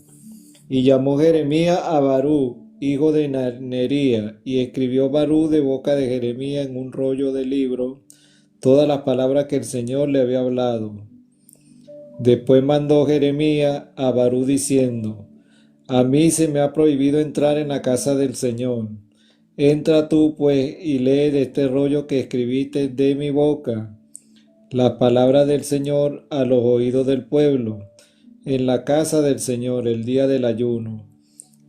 Y llamó Jeremías a Barú, hijo de Nería, y escribió Barú de boca de Jeremías en un rollo de libro todas las palabras que el Señor le había hablado. Después mandó Jeremías a Barú diciendo: A mí se me ha prohibido entrar en la casa del Señor. Entra tú, pues, y lee de este rollo que escribiste de mi boca las palabras del Señor a los oídos del pueblo, en la casa del Señor el día del ayuno.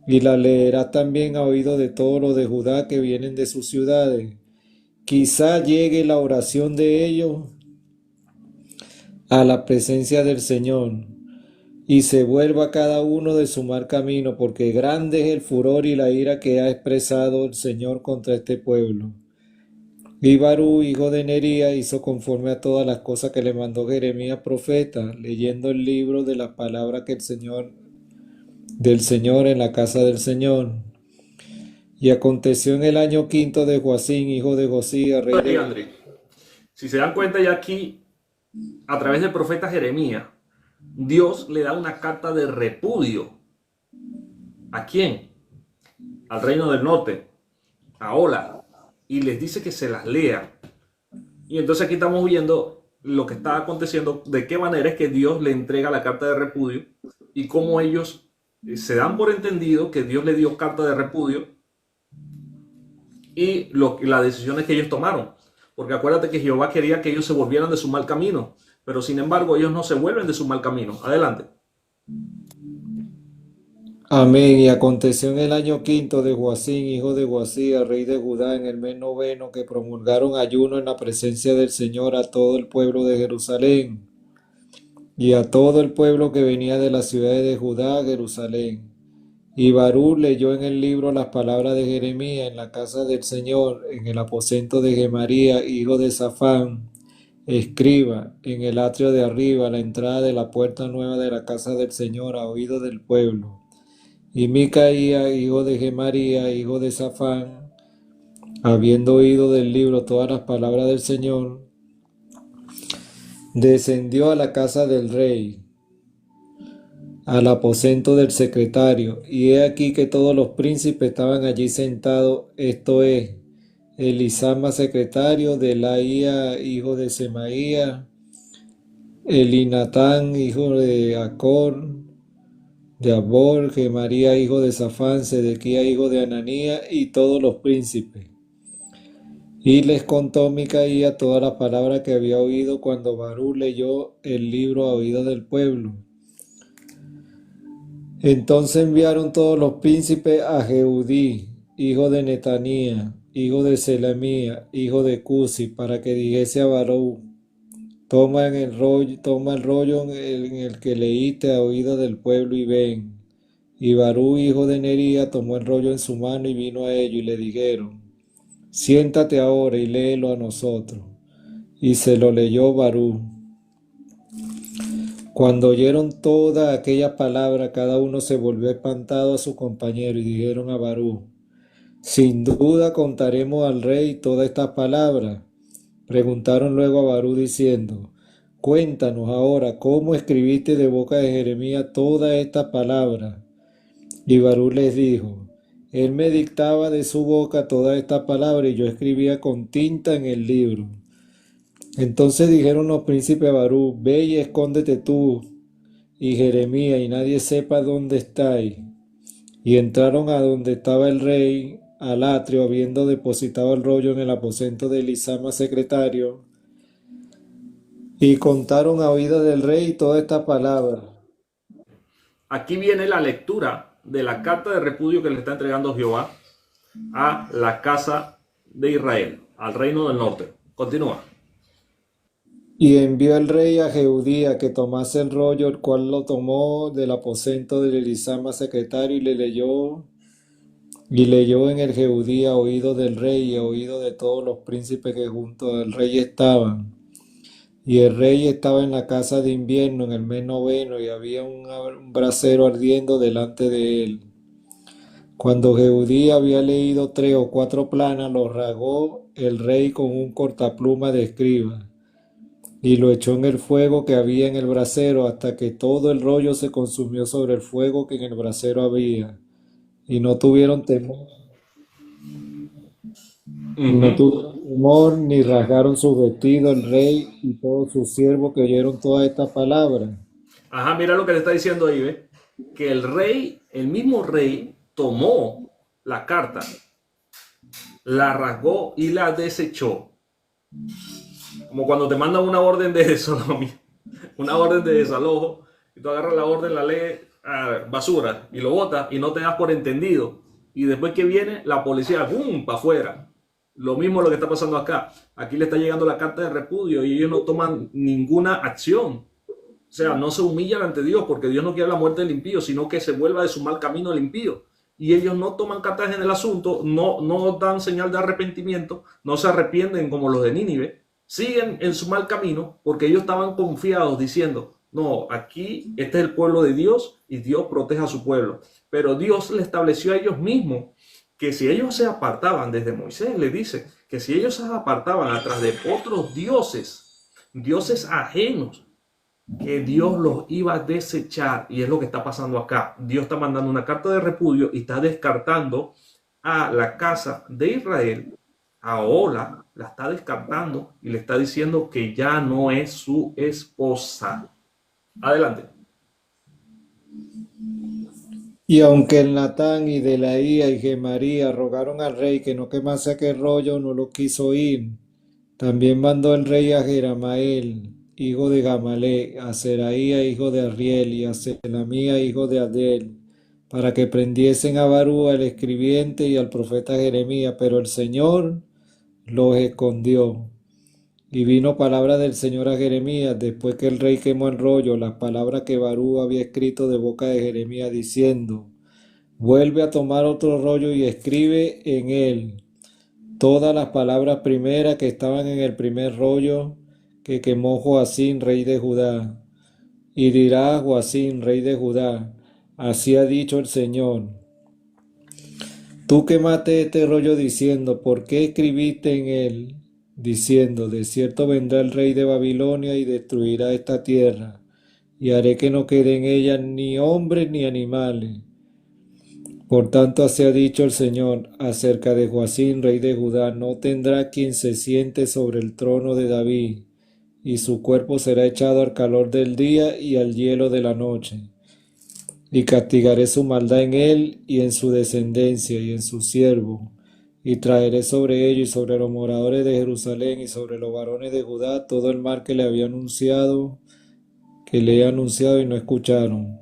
Y la leerás también a oído de todos los de Judá que vienen de sus ciudades. Quizá llegue la oración de ellos a la presencia del Señor, y se vuelva cada uno de su mal camino, porque grande es el furor y la ira que ha expresado el Señor contra este pueblo. Y Barú, hijo de Nería, hizo conforme a todas las cosas que le mandó Jeremías profeta, leyendo el libro de las palabras que del Señor en la casa del Señor. Y aconteció en el año quinto de Joacín, hijo de Josías, rey Ahí, de... André. Si se dan cuenta ya aquí, a través del profeta Jeremías, Dios le da una carta de repudio. ¿A quién? Al reino del norte, a Ola, y les dice que se las lea. Y entonces aquí estamos viendo lo que está aconteciendo, de qué manera es que Dios le entrega la carta de repudio y cómo ellos se dan por entendido que Dios le dio carta de repudio y las decisiones que ellos tomaron. Porque acuérdate que Jehová quería que ellos se volvieran de su mal camino, pero sin embargo ellos no se vuelven de su mal camino. Adelante. Amén. Y aconteció en el año quinto de Joacín, hijo de Joasías, rey de Judá, en el mes noveno, que promulgaron ayuno en la presencia del Señor a todo el pueblo de Jerusalén y a todo el pueblo que venía de las ciudades de Judá a Jerusalén. Y Barú leyó en el libro las palabras de Jeremías en la casa del Señor, en el aposento de Gemaría, hijo de Safán, escriba, en el atrio de arriba, a la entrada de la puerta nueva de la casa del Señor, a oído del pueblo. Y Micaía, hijo de Gemaría, hijo de Safán, habiendo oído del libro todas las palabras del Señor, descendió a la casa del rey, al aposento del secretario, y he aquí que todos los príncipes estaban allí sentados, esto es, Elisama secretario, Delaía hijo de Semaía, Elinatán hijo de Acor, de Abor, Gemaría hijo de Safán, Sedequía hijo de Ananía, y todos los príncipes. Y les contó Micaía todas las palabras que había oído cuando Barú leyó el libro a oído del pueblo. Entonces enviaron todos los príncipes a Jehudí, hijo de Netanía, hijo de Selemía, hijo de Cusi, para que dijese a Barú: toma el rollo en el que leíste a oído del pueblo y ven. Y Barú, hijo de Nería, tomó el rollo en su mano y vino a ellos, y le dijeron: siéntate ahora y léelo a nosotros. Y se lo leyó Barú. Cuando oyeron toda aquella palabra, cada uno se volvió espantado a su compañero, y dijeron a Barú: sin duda contaremos al rey todas estas palabras. Preguntaron luego a Barú diciendo: cuéntanos ahora cómo escribiste de boca de Jeremías todas estas palabras. Y Barú les dijo: él me dictaba de su boca todas estas palabras, y yo escribía con tinta en el libro. Entonces dijeron los príncipes a Barú: ve y escóndete tú y Jeremías, y nadie sepa dónde estáis. Y entraron a donde estaba el rey, al atrio, habiendo depositado el rollo en el aposento de Elisama secretario, y contaron a oído del rey todas estas palabras. Aquí viene la lectura de la carta de repudio que le está entregando Jehová a la casa de Israel, al reino del norte. Continúa. Y envió el rey a Jehudí a que tomase el rollo, el cual lo tomó del aposento de Elisama secretario, y leyó en el Jehudí a oído del rey y a oído de todos los príncipes que junto al rey estaban. Y el rey estaba en la casa de invierno en el mes noveno, y había un brasero ardiendo delante de él. Cuando Jehudí había leído 3 o 4 planas, los rasgó el rey con un cortapluma de escriba y lo echó en el fuego que había en el brasero hasta que todo el rollo se consumió sobre el fuego que en el brasero había. Y no tuvieron temor, y no Ujú. tuvieron temor ni rasgaron sus vestidos el rey y todos sus siervos que oyeron toda esta palabra. Ajá, mira lo que le está diciendo ahí, ¿ve? Que el rey, el mismo rey, tomó la carta, la rasgó y la desechó. Como cuando te mandan una orden de desalojo, una orden de desalojo, y tú agarras la orden, la lees, basura, y lo botas y no te das por entendido. Y después que viene, la policía, ¡bum!, para afuera. Lo mismo es lo que está pasando acá. Aquí le está llegando la carta de repudio y ellos no toman ninguna acción. O sea, no se humillan ante Dios porque Dios no quiere la muerte del impío, sino que se vuelva de su mal camino el impío. Y ellos no toman cartas en el asunto, no dan señal de arrepentimiento, no se arrepienten como los de Nínive, siguen en su mal camino porque ellos estaban confiados diciendo, no, aquí este es el pueblo de Dios y Dios protege a su pueblo. Pero Dios le estableció a ellos mismos que si ellos se apartaban, desde Moisés le dice, que si ellos se apartaban atrás de otros dioses, dioses ajenos, que Dios los iba a desechar. Y es lo que está pasando acá. Dios está mandando una carta de repudio y está descartando a la casa de Israel. A Ola la está descartando y le está diciendo que ya no es su esposa. Adelante. Y aunque el Natán y Delaía y Gemaría rogaron al rey que no quemase aquel rollo, no lo quiso oír. También mandó el rey a Jeramael, hijo de Gamalé, a Seraía, hijo de Arriel, y a Selamía, hijo de Adel, para que prendiesen a Barú, al escribiente, y al profeta Jeremías, pero el Señor los escondió. Y vino palabra del Señor a Jeremías, después que el rey quemó el rollo, las palabras que Barú había escrito de boca de Jeremías, diciendo: Vuelve a tomar otro rollo y escribe en él todas las palabras primeras que estaban en el primer rollo que quemó Joacín, rey de Judá. Y dirá a Joacín, rey de Judá: Así ha dicho el Señor: Tú quemaste este rollo diciendo, ¿por qué escribiste en él? Diciendo, de cierto vendrá el rey de Babilonia y destruirá esta tierra, y haré que no quede en ella ni hombres ni animales. Por tanto, así ha dicho el Señor acerca de Joacín, rey de Judá: no tendrá quien se siente sobre el trono de David, y su cuerpo será echado al calor del día y al hielo de la noche. Y castigaré su maldad en él y en su descendencia y en su siervo, y traeré sobre ellos y sobre los moradores de Jerusalén y sobre los varones de Judá todo el mal que le había anunciado, que le he anunciado y no escucharon.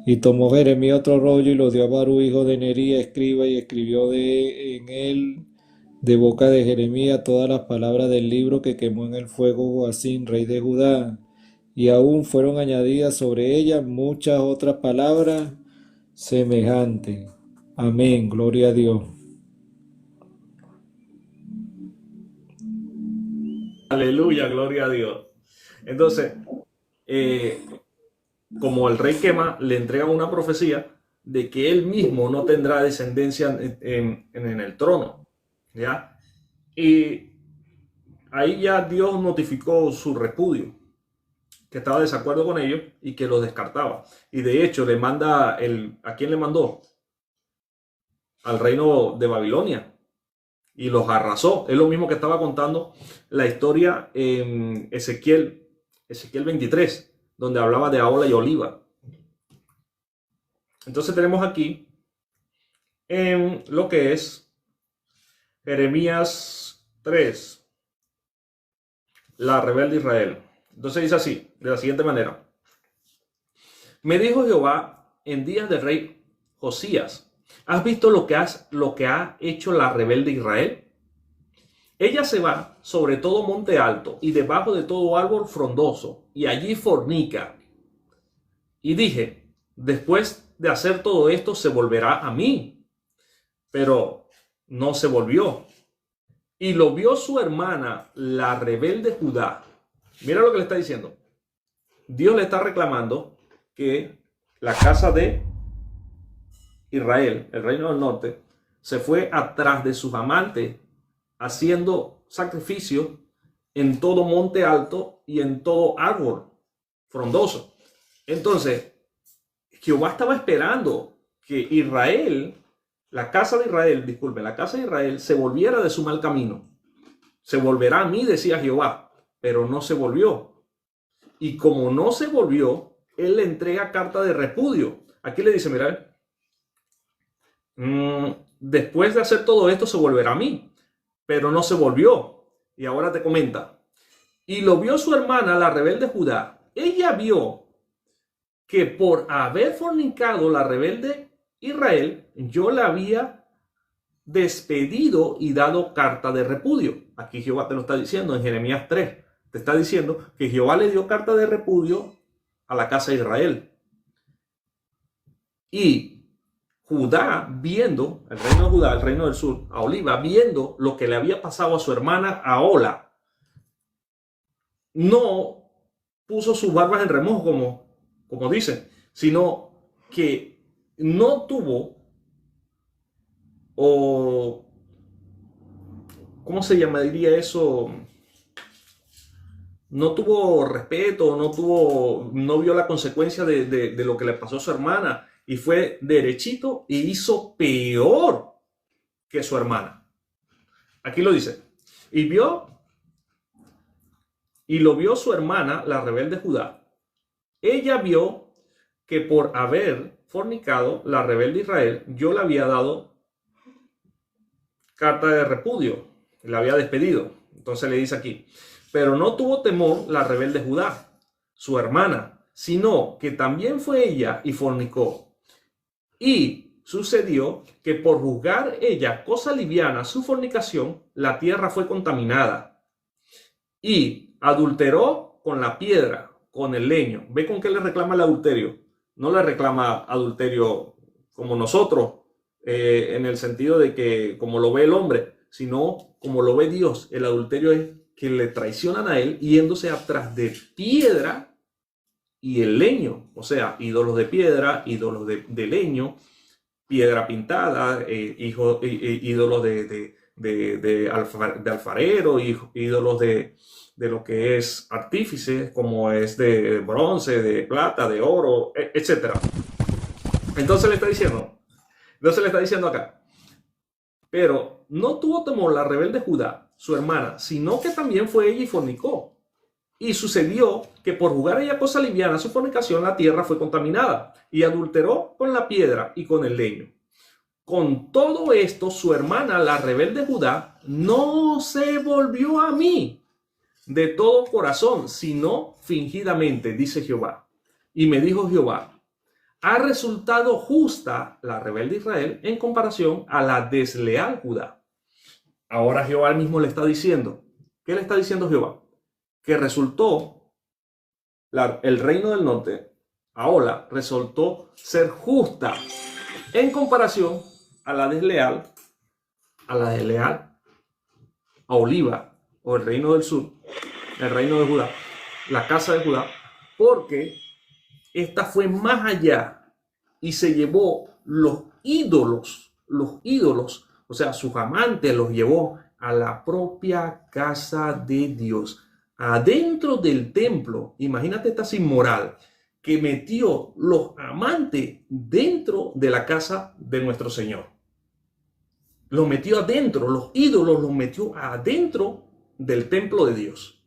Y tomó Jeremías otro rollo y lo dio a Barú, hijo de Nería, escriba, y escribió en él de boca de Jeremías todas las palabras del libro que quemó en el fuego Joacín, rey de Judá. Y aún fueron añadidas sobre ella muchas otras palabras semejantes. Amén, gloria a Dios. Aleluya, gloria a Dios. Entonces, eh, como el rey quema, le entregan una profecía de que él mismo no tendrá descendencia en el trono. ¿Ya? Y ahí ya Dios notificó su repudio, que estaba de desacuerdo con ellos y que los descartaba. Y de hecho le manda, ¿a quién le mandó? Al reino de Babilonia. Y los arrasó. Es lo mismo que estaba contando la historia en Ezequiel 23, donde hablaba de Ahola y Oliva. Entonces tenemos aquí en lo que es Jeremías 3, la rebelde Israel. Entonces dice así, de la siguiente manera: Me dijo Jehová en días del rey Josías, ¿has visto lo que ha hecho la rebelde Israel? Ella se va sobre todo monte alto y debajo de todo árbol frondoso, y allí fornica. Y dije, después de hacer todo esto se volverá a mí. Pero no se volvió. Y lo vio su hermana, la rebelde Judá. Mira lo que le está diciendo. Dios le está reclamando que la casa de Israel, el reino del norte, se fue atrás de sus amantes, haciendo sacrificios en todo monte alto y en todo árbol frondoso. Entonces, Jehová estaba esperando que Israel, la casa de Israel se volviera de su mal camino. Se volverá a mí, decía Jehová, pero no se volvió. Y como no se volvió, él le entrega carta de repudio. Aquí le dice, mira, después de hacer todo esto se volverá a mí, pero no se volvió. Y ahora te comenta, y lo vio su hermana, la rebelde Judá. Ella vio que por haber fornicado la rebelde Israel, yo la había despedido y dado carta de repudio. Aquí Jehová te lo está diciendo en Jeremías 3. Te está diciendo que Jehová le dio carta de repudio a la casa de Israel. Y Judá, viendo, el reino de Judá, el reino del sur, a Oliva, viendo lo que le había pasado a su hermana Ahola, no puso sus barbas en remojo, como dicen, sino que no tuvo, o ¿cómo se llamaría eso? No tuvo respeto, no vio la consecuencia de lo que le pasó a su hermana y fue derechito y hizo peor que su hermana. Aquí lo dice. Y lo vio su hermana, la rebelde Judá. Ella vio que por haber fornicado la rebelde Israel, yo le había dado carta de repudio, la había despedido. Entonces le dice aquí, pero no tuvo temor la rebelde Judá, su hermana, sino que también fue ella y fornicó. Y sucedió que por juzgar ella cosa liviana su fornicación, la tierra fue contaminada. Y adulteró con la piedra, con el leño. ¿Ve con qué le reclama el adulterio? No le reclama adulterio como nosotros, en el sentido de que como lo ve el hombre, sino como lo ve Dios. El adulterio es que le traicionan a él yéndose atrás de piedra y el leño, o sea, ídolos de piedra, ídolos de leño, piedra pintada, ídolos de alfarero, ídolos de lo que es artífice, como es de bronce, de plata, de oro, etc. Entonces le está diciendo acá, pero no tuvo temor la rebelde Judá, su hermana, sino que también fue ella y fornicó. Y sucedió que por jugar ella cosa liviana su fornicación, la tierra fue contaminada y adulteró con la piedra y con el leño. Con todo esto, su hermana, la rebelde Judá, no se volvió a mí de todo corazón, sino fingidamente, dice Jehová. Y me dijo Jehová, ha resultado justa la rebelde Israel en comparación a la desleal Judá. Ahora Jehová mismo le está diciendo, ¿qué le está diciendo Jehová? Que resultó, el reino del norte, Ahola, resultó ser justa en comparación a la desleal, a Oliva, o el reino del sur, el reino de Judá, la casa de Judá, porque esta fue más allá y se llevó los ídolos, o sea, sus amantes los llevó a la propia casa de Dios. Adentro del templo, imagínate esta inmoral que metió los amantes dentro de la casa de nuestro Señor. Los metió adentro, los ídolos los metió adentro del templo de Dios.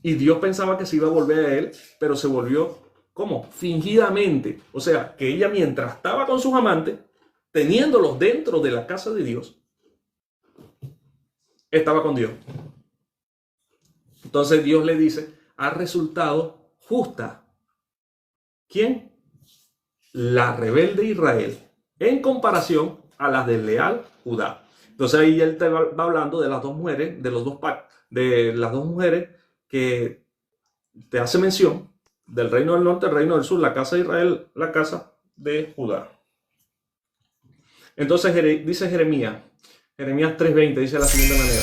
Y Dios pensaba que se iba a volver a él, pero se volvió, ¿cómo? Fingidamente. O sea, que ella mientras estaba con sus amantes, teniéndolos dentro de la casa de Dios, estaba con Dios. Entonces Dios le dice, ha resultado justa. ¿Quién? La rebelde Israel, en comparación a la desleal Judá. Entonces ahí él te va hablando de las dos mujeres, de las dos mujeres que te hace mención, del reino del norte, el reino del sur, la casa de Israel, la casa de Judá. Entonces dice Jeremías 3:20, dice de la siguiente manera.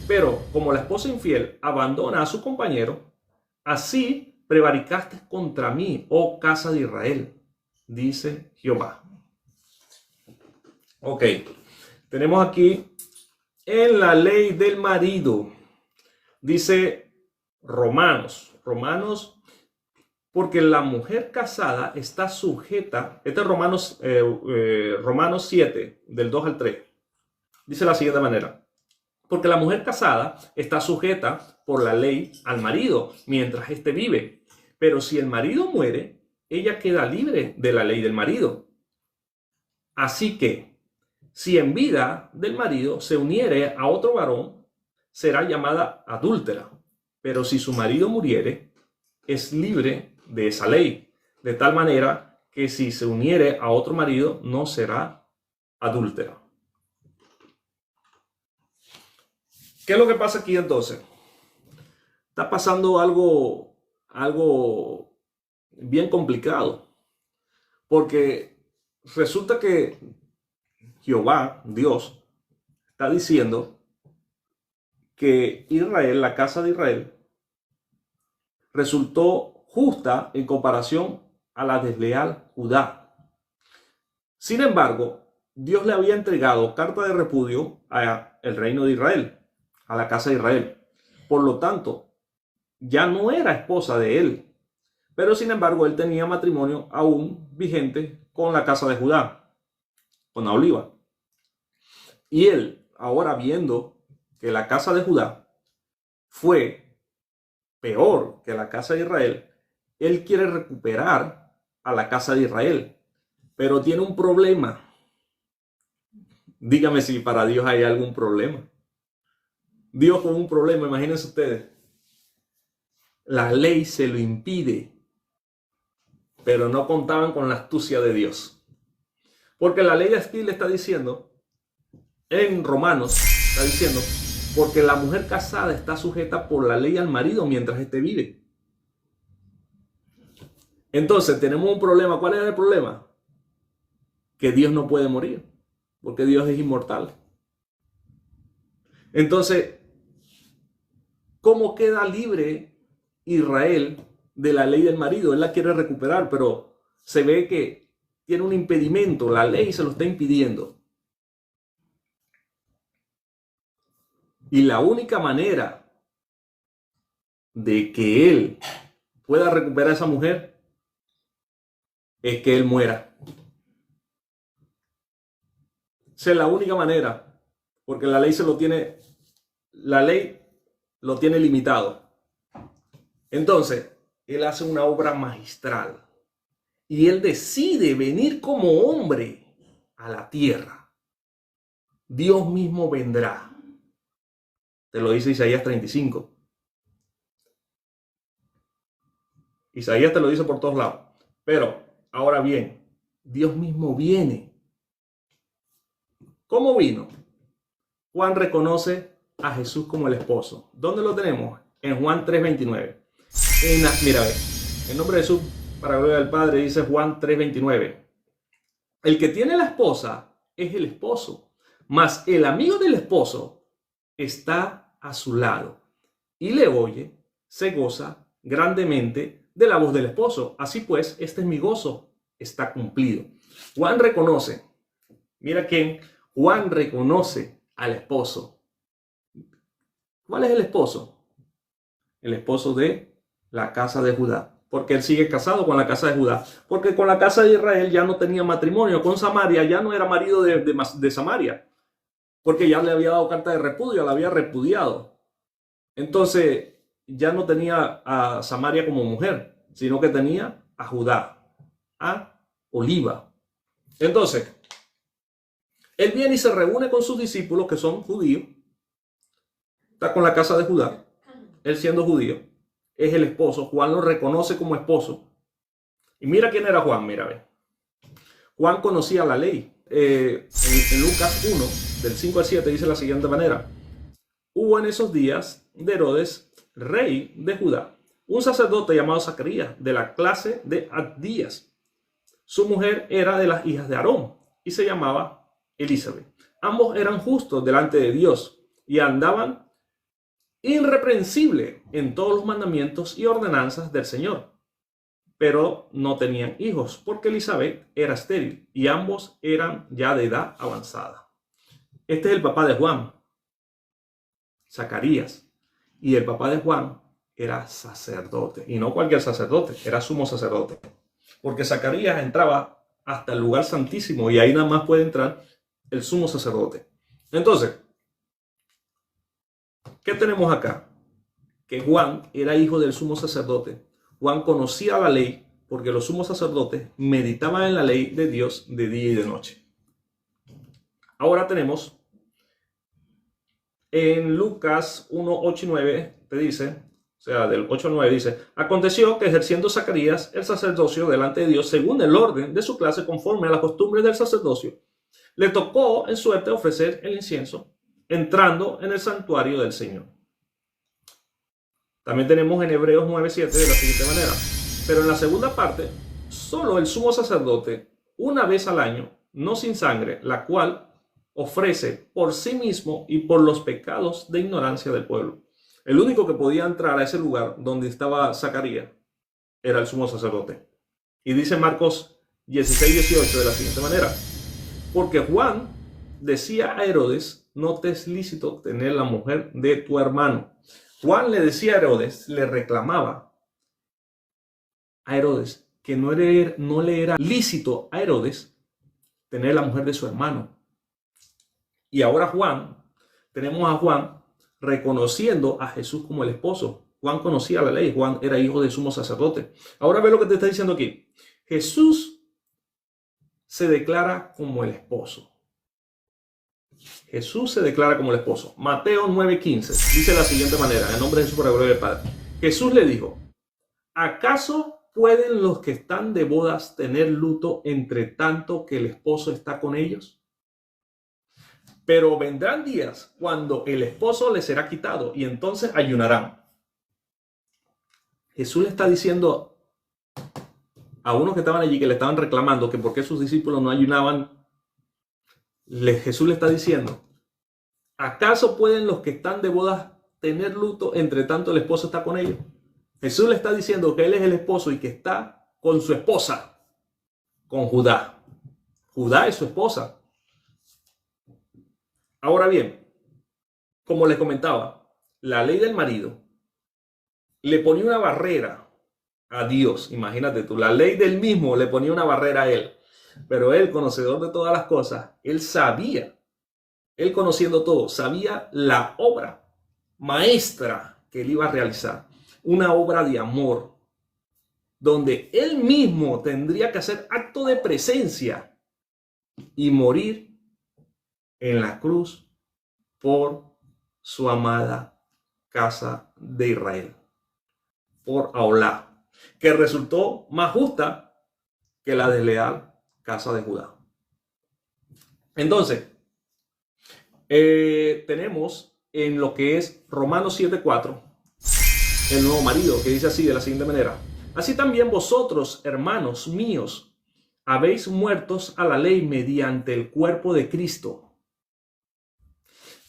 Pero como la esposa infiel abandona a su compañero, así prevaricaste contra mí, oh casa de Israel. dice Jehová. Ok, tenemos aquí en la ley del marido, dice Romanos, porque la mujer casada está sujeta, este es Romanos 7, del 2 al 3, dice de la siguiente manera: porque la mujer casada está sujeta por la ley al marido mientras éste vive, pero si el marido muere, ella queda libre de la ley del marido. Así que, si en vida del marido se uniere a otro varón, será llamada adúltera, pero si su marido muriere, es libre de esa ley, de tal manera que si se uniere a otro marido, no será adúltera. ¿Qué es lo que pasa aquí entonces? Está pasando algo bien complicado, porque resulta que Jehová, Dios, está diciendo que Israel, la casa de Israel, resultó justa en comparación a la desleal Judá. Sin embargo, Dios le había entregado carta de repudio al reino de Israel, a la casa de Israel. Por lo tanto, ya no era esposa de él. Pero sin embargo, él tenía matrimonio aún vigente con la casa de Judá, con la oliva. Y él, ahora viendo que la casa de Judá fue peor que la casa de Israel, él quiere recuperar a la casa de Israel. Pero tiene un problema. Dígame si para Dios hay algún problema. Dios con un problema, imagínense ustedes. La ley se lo impide, pero no contaban con la astucia de Dios. Porque la ley de aquí le está diciendo, en Romanos, está diciendo, porque la mujer casada está sujeta por la ley al marido mientras éste vive. Entonces tenemos un problema. ¿Cuál es el problema? Que Dios no puede morir, porque Dios es inmortal. Entonces, ¿cómo queda libre Israel de la ley del marido? Él la quiere recuperar, pero se ve que tiene un impedimento. La ley se lo está impidiendo. Y la única manera de que él pueda recuperar a esa mujer es que él muera. Esa es la única manera, porque la ley lo tiene limitado. Entonces, él hace una obra magistral y él decide venir como hombre a la tierra. Dios mismo vendrá. Te lo dice Isaías 35. Isaías te lo dice por todos lados. Pero, ahora bien, Dios mismo viene. ¿Cómo vino? Juan reconoce a Jesús como el esposo. ¿Dónde lo tenemos? En Juan 3:29. Mira, en nombre de Jesús, para gloria del Padre, dice Juan 3:29. El que tiene la esposa es el esposo, mas el amigo del esposo está a su lado y le oye, se goza grandemente de la voz del esposo. Así pues, este es mi gozo, está cumplido. Juan reconoce, mira que Juan reconoce al esposo. ¿Cuál es el esposo? El esposo de la casa de Judá, porque él sigue casado con la casa de Judá, porque con la casa de Israel ya no tenía matrimonio, con Samaria ya no era marido de Samaria, porque ya le había dado carta de repudio, la había repudiado. Entonces ya no tenía a Samaria como mujer, sino que tenía a Judá, a Oliva. Entonces, él viene y se reúne con sus discípulos que son judíos, está con la casa de Judá, él siendo judío, es el esposo. Juan lo reconoce como esposo. Y mira quién era Juan, mira, ve. Juan conocía la ley. En Lucas 1, del 5 al 7, dice de la siguiente manera: hubo en esos días de Herodes, rey de Judá, un sacerdote llamado Zacarías, de la clase de Abdías. Su mujer era de las hijas de Aarón y se llamaba Elizabeth. Ambos eran justos delante de Dios y andaban irreprensibles en todos los mandamientos y ordenanzas del Señor. pero no tenían hijos porque Elizabeth era estéril y ambos eran ya de edad avanzada. Este es el papá de Juan, Zacarías, y el papá de Juan era sacerdote, y no cualquier sacerdote, era sumo sacerdote, porque Zacarías entraba hasta el lugar santísimo y ahí nada más puede entrar el sumo sacerdote. Entonces, ¿qué tenemos acá? Que Juan era hijo del sumo sacerdote. Juan conocía la ley porque los sumos sacerdotes meditaban en la ley de Dios de día y de noche. Ahora tenemos en Lucas 1, 8 y 9, te dice, o sea, del 8 al 9 dice, aconteció que ejerciendo Zacarías el sacerdocio delante de Dios según el orden de su clase conforme a las costumbres del sacerdocio, le tocó en suerte ofrecer el incienso entrando en el santuario del Señor. También tenemos en Hebreos 9:7 de la siguiente manera. Pero en la segunda parte, solo el sumo sacerdote, una vez al año, no sin sangre, la cual ofrece por sí mismo y por los pecados de ignorancia del pueblo. El único que podía entrar a ese lugar donde estaba Zacarías era el sumo sacerdote. Y dice Marcos 16:18 de la siguiente manera. Porque Juan decía a Herodes, no te es lícito tener la mujer de tu hermano. Juan le decía a Herodes, le reclamaba a Herodes que no le era lícito a Herodes tener la mujer de su hermano. Y ahora tenemos a Juan reconociendo a Jesús como el esposo. Juan conocía la ley, Juan era hijo del sumo sacerdote. Ahora ve lo que te está diciendo aquí. Jesús se declara como el esposo. Jesús se declara como el esposo. Mateo 9:15 dice de la siguiente manera, en nombre de Jesús, para la gloria del Padre. Jesús le dijo, ¿acaso pueden los que están de bodas tener luto entre tanto que el esposo está con ellos? Pero vendrán días cuando el esposo les será quitado y entonces ayunarán. Jesús le está diciendo a unos que estaban allí, que le estaban reclamando que por qué sus discípulos no ayunaban. Jesús le está diciendo, ¿acaso pueden los que están de bodas tener luto entre tanto el esposo está con ellos? Jesús le está diciendo que él es el esposo y que está con su esposa, con Judá. Judá es su esposa. Ahora bien, como les comentaba, la ley del marido le ponía una barrera a Dios. Imagínate tú, la ley del mismo le ponía una barrera a él. Pero él, conocedor de todas las cosas, él sabía, él conociendo todo, sabía la obra maestra que él iba a realizar. Una obra de amor, donde él mismo tendría que hacer acto de presencia y morir en la cruz por su amada casa de Israel, por Aholá, que resultó más justa que la desleal casa de Judá. Entonces, tenemos en lo que es Romanos 7:4, el nuevo marido, que dice así de la siguiente manera. Así también vosotros, hermanos míos, habéis muertos a la ley mediante el cuerpo de Cristo,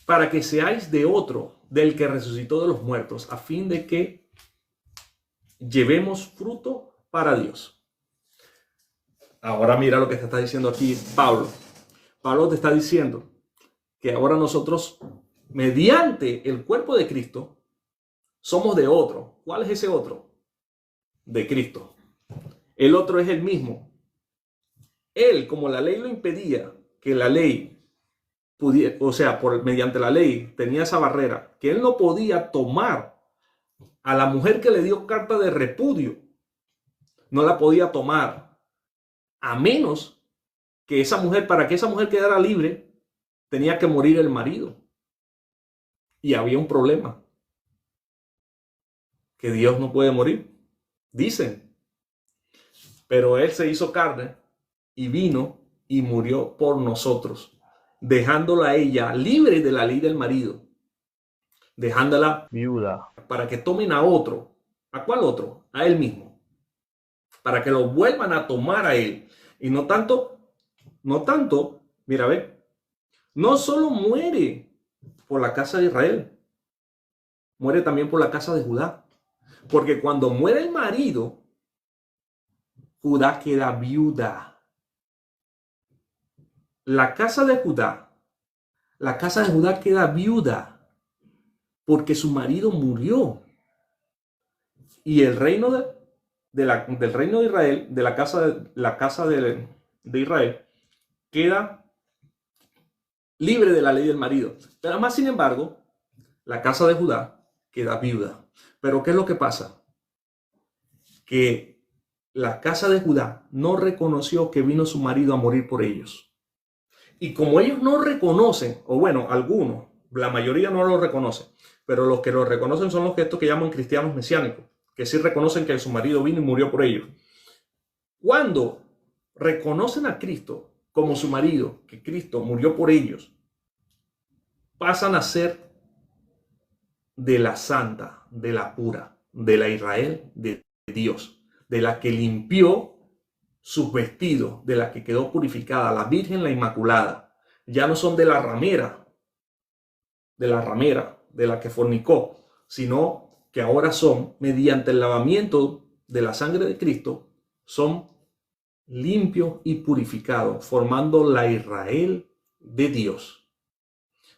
para que seáis de otro, del que resucitó de los muertos, a fin de que llevemos fruto para Dios. Ahora mira lo que te está diciendo aquí Pablo. Pablo te está diciendo que ahora nosotros, mediante el cuerpo de Cristo, somos de otro. ¿Cuál es ese otro? De Cristo. El otro es el mismo. Él, como la ley lo impedía, que la ley pudiera, o sea, mediante la ley tenía esa barrera, que él no podía tomar a la mujer que le dio carta de repudio, no la podía tomar, a menos que esa mujer, para que esa mujer quedara libre, tenía que morir el marido. Y había un problema. Que Dios no puede morir, dicen. Pero Él se hizo carne y vino y murió por nosotros, dejándola a ella libre de la ley del marido, dejándola viuda. Para que tomen a otro. ¿A cuál otro? A él mismo. Para que lo vuelvan a tomar a él. Y no tanto, mira, ve, no solo muere por la casa de Israel, muere también por la casa de Judá. Porque cuando muere el marido, Judá queda viuda. La casa de Judá queda viuda porque su marido murió. Y el reino del reino de Israel, de la casa de Israel, queda libre de la ley del marido. Pero más, sin embargo, la casa de Judá queda viuda. Pero ¿qué es lo que pasa? Que la casa de Judá no reconoció que vino su marido a morir por ellos. Y como ellos no reconocen, o bueno, algunos, la mayoría no lo reconocen, pero los que lo reconocen son los que estos que llaman cristianos mesiánicos, que sí reconocen que su marido vino y murió por ellos. Cuando reconocen a Cristo como su marido, que Cristo murió por ellos, pasan a ser de la santa, de la pura, de la Israel de Dios, de la que limpió sus vestidos, de la que quedó purificada, la Virgen, la Inmaculada. Ya no son de la ramera, de la que fornicó, sino que ahora son, mediante el lavamiento de la sangre de Cristo, son limpios y purificados, formando la Israel de Dios.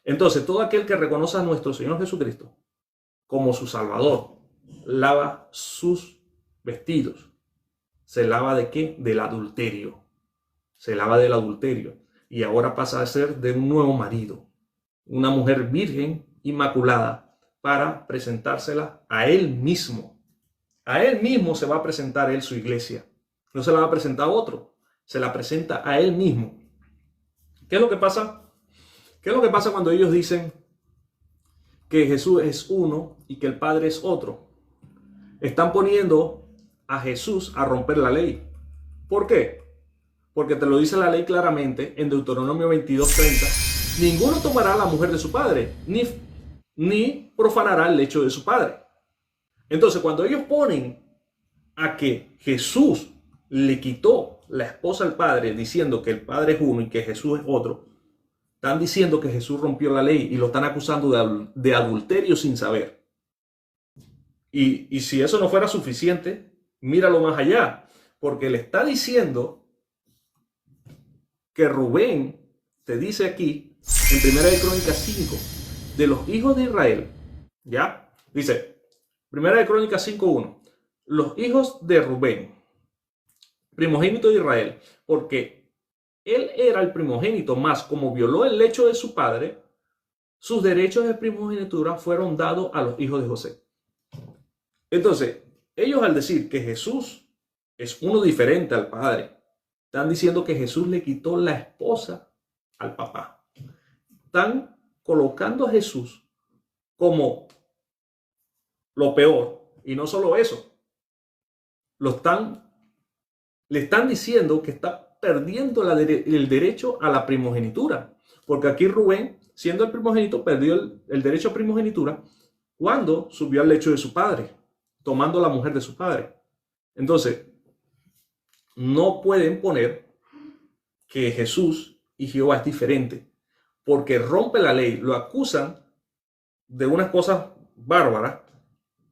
Entonces, todo aquel que reconoce a nuestro Señor Jesucristo como su Salvador, lava sus vestidos. ¿Se lava de qué? Del adulterio. Se lava del adulterio. Y ahora pasa a ser de un nuevo marido. Una mujer virgen, inmaculada, para presentársela a él mismo. A él mismo se va a presentar él su iglesia. No se la va a presentar a otro. Se la presenta a él mismo. ¿Qué es lo que pasa? ¿Qué es lo que pasa cuando ellos dicen que Jesús es uno y que el Padre es otro? Están poniendo a Jesús a romper la ley. ¿Por qué? Porque te lo dice la ley claramente en Deuteronomio 22:30. Ninguno tomará la mujer de su padre, ni profanará el lecho de su padre. Entonces, cuando ellos ponen a que Jesús le quitó la esposa al padre, diciendo que el padre es uno y que Jesús es otro, están diciendo que Jesús rompió la ley y lo están acusando de adulterio sin saber. Y si eso no fuera suficiente, míralo más allá, porque le está diciendo que Rubén, te dice aquí, en Primera de Crónicas 5, de los hijos de Israel, ¿ya? Dice, Primera de Crónicas 5:1, los hijos de Rubén, primogénito de Israel, porque él era el primogénito, más como violó el lecho de su padre, sus derechos de primogenitura fueron dados a los hijos de José. Entonces, ellos al decir que Jesús es uno diferente al padre, están diciendo que Jesús le quitó la esposa al papá. Están colocando a Jesús como lo peor. Y no solo eso, le están diciendo que está perdiendo el derecho a la primogenitura. Porque aquí Rubén, siendo el primogénito, perdió el derecho a primogenitura cuando subió al lecho de su padre, tomando la mujer de su padre. Entonces, no pueden poner que Jesús y Jehová es diferente, porque rompe la ley, lo acusan de unas cosas bárbaras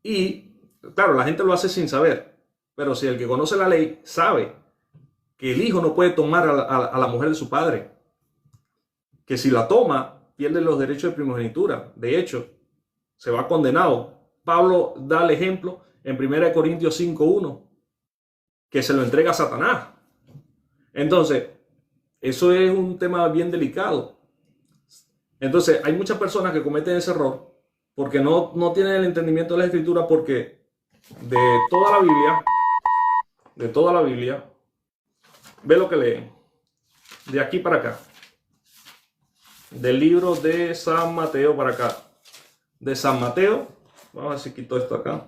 y, claro, la gente lo hace sin saber, pero si el que conoce la ley sabe que el hijo no puede tomar a la mujer de su padre, que si la toma pierde los derechos de primogenitura, de hecho, se va condenado. Pablo da el ejemplo en 1 Corintios 5:1, que se lo entrega a Satanás. Entonces, eso es un tema bien delicado. Entonces, hay muchas personas que cometen ese error porque no tienen el entendimiento de la Escritura, porque de toda la Biblia, ve lo que leen. De aquí para acá. Del libro de San Mateo para acá. De San Mateo, vamos a ver si quito esto acá.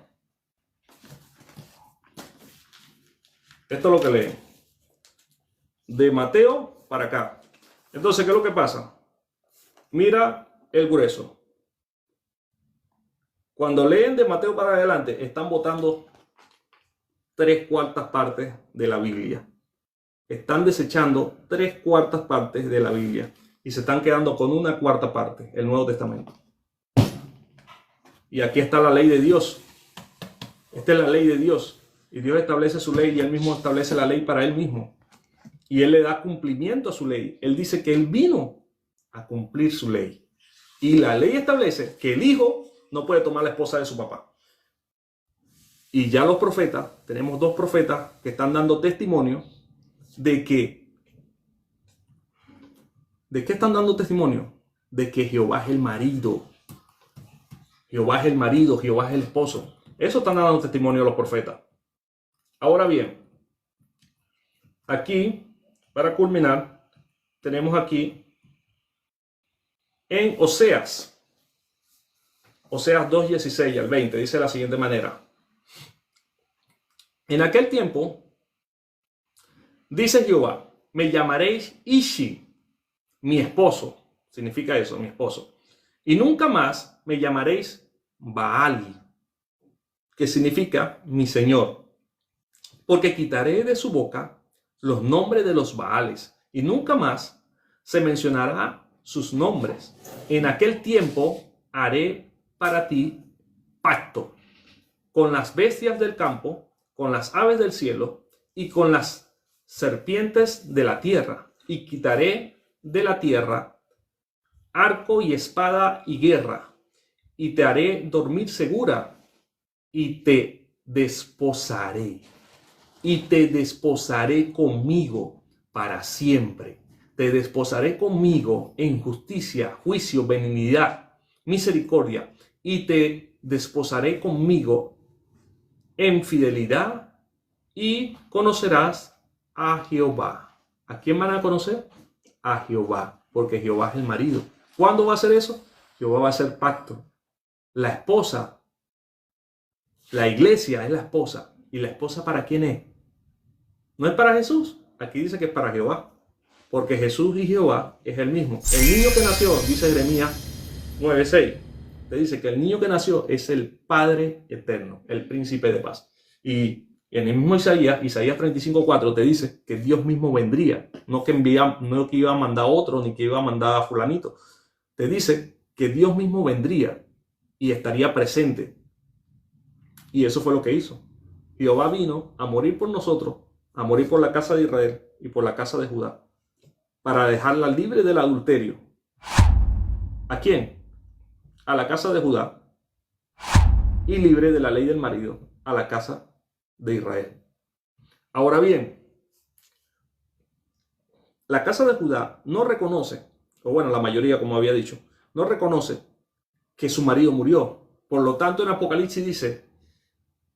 Esto es lo que leen. De Mateo para acá. Entonces, ¿qué es lo que pasa? Mira el grueso. Cuando leen de Mateo para adelante, están botando 3/4 partes de la Biblia. Están desechando 3/4 partes de la Biblia y se están quedando con 1/4 parte, el Nuevo Testamento. Y aquí está la ley de Dios. Esta es la ley de Dios. Y Dios establece su ley y Él mismo establece la ley para Él mismo. Y Él le da cumplimiento a su ley. Él dice que Él vino a cumplir su ley. Y la ley establece que el hijo no puede tomar la esposa de su papá. Y ya los profetas, tenemos 2 profetas que están dando testimonio de que... ¿De qué están dando testimonio? De que Jehová es el marido. Jehová es el marido, Jehová es el esposo. Eso están dando testimonio los profetas. Ahora bien, aquí, para culminar, tenemos aquí en Oseas 2:16 al 20, dice de la siguiente manera. En aquel tiempo, dice Jehová, me llamaréis Ishi, mi esposo, significa eso, mi esposo. Y nunca más me llamaréis Baali, que significa mi señor. Porque quitaré de su boca los nombres de los Baales, y nunca más se mencionará sus nombres. En aquel tiempo haré para ti pacto con las bestias del campo, con las aves del cielo y con las serpientes de la tierra, y quitaré de la tierra arco y espada y guerra, y te haré dormir segura, y te desposaré conmigo para siempre. Te desposaré conmigo en justicia, juicio, benignidad, misericordia, y te desposaré conmigo en fidelidad, y conocerás a Jehová. ¿A quién van a conocer? A Jehová, porque Jehová es el marido. ¿Cuándo va a hacer eso? Jehová va a hacer pacto. La esposa, la iglesia es la esposa. ¿Y la esposa para quién es? ¿No es para Jesús? Aquí dice que es para Jehová, porque Jesús y Jehová es el mismo. El niño que nació, dice Jeremías 9:6, te dice que el niño que nació es el Padre eterno, el príncipe de paz. Y en el mismo Isaías 35:4 te dice que Dios mismo vendría, no que iba a mandar a otro, ni que iba a mandar a fulanito. Te dice que Dios mismo vendría y estaría presente. Y eso fue lo que hizo. Jehová vino a morir por nosotros, a morir por la casa de Israel y por la casa de Judá, para dejarla libre del adulterio. ¿A quién? A la casa de Judá, y libre de la ley del marido, a la casa de Israel. Ahora bien, la casa de Judá no reconoce, o bueno, la mayoría, como había dicho, no reconoce que su marido murió. Por lo tanto, en Apocalipsis dice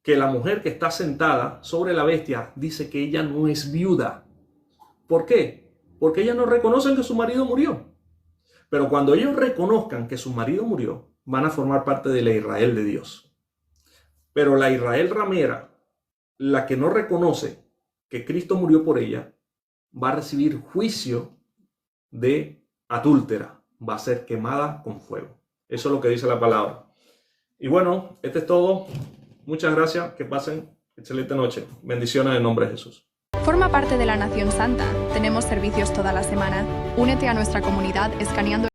que la mujer que está sentada sobre la bestia dice que ella no es viuda. ¿Por qué? Porque ellas no reconocen que su marido murió. Pero cuando ellos reconozcan que su marido murió, van a formar parte de la Israel de Dios. Pero la Israel ramera, la que no reconoce que Cristo murió por ella, va a recibir juicio de adúltera. Va a ser quemada con fuego. Eso es lo que dice la palabra. Y bueno, este es todo. Muchas gracias. Que pasen excelente noche. Bendiciones en nombre de Jesús. Forma parte de la Nación Santa. Tenemos servicios toda la semana. Únete a nuestra comunidad escaneando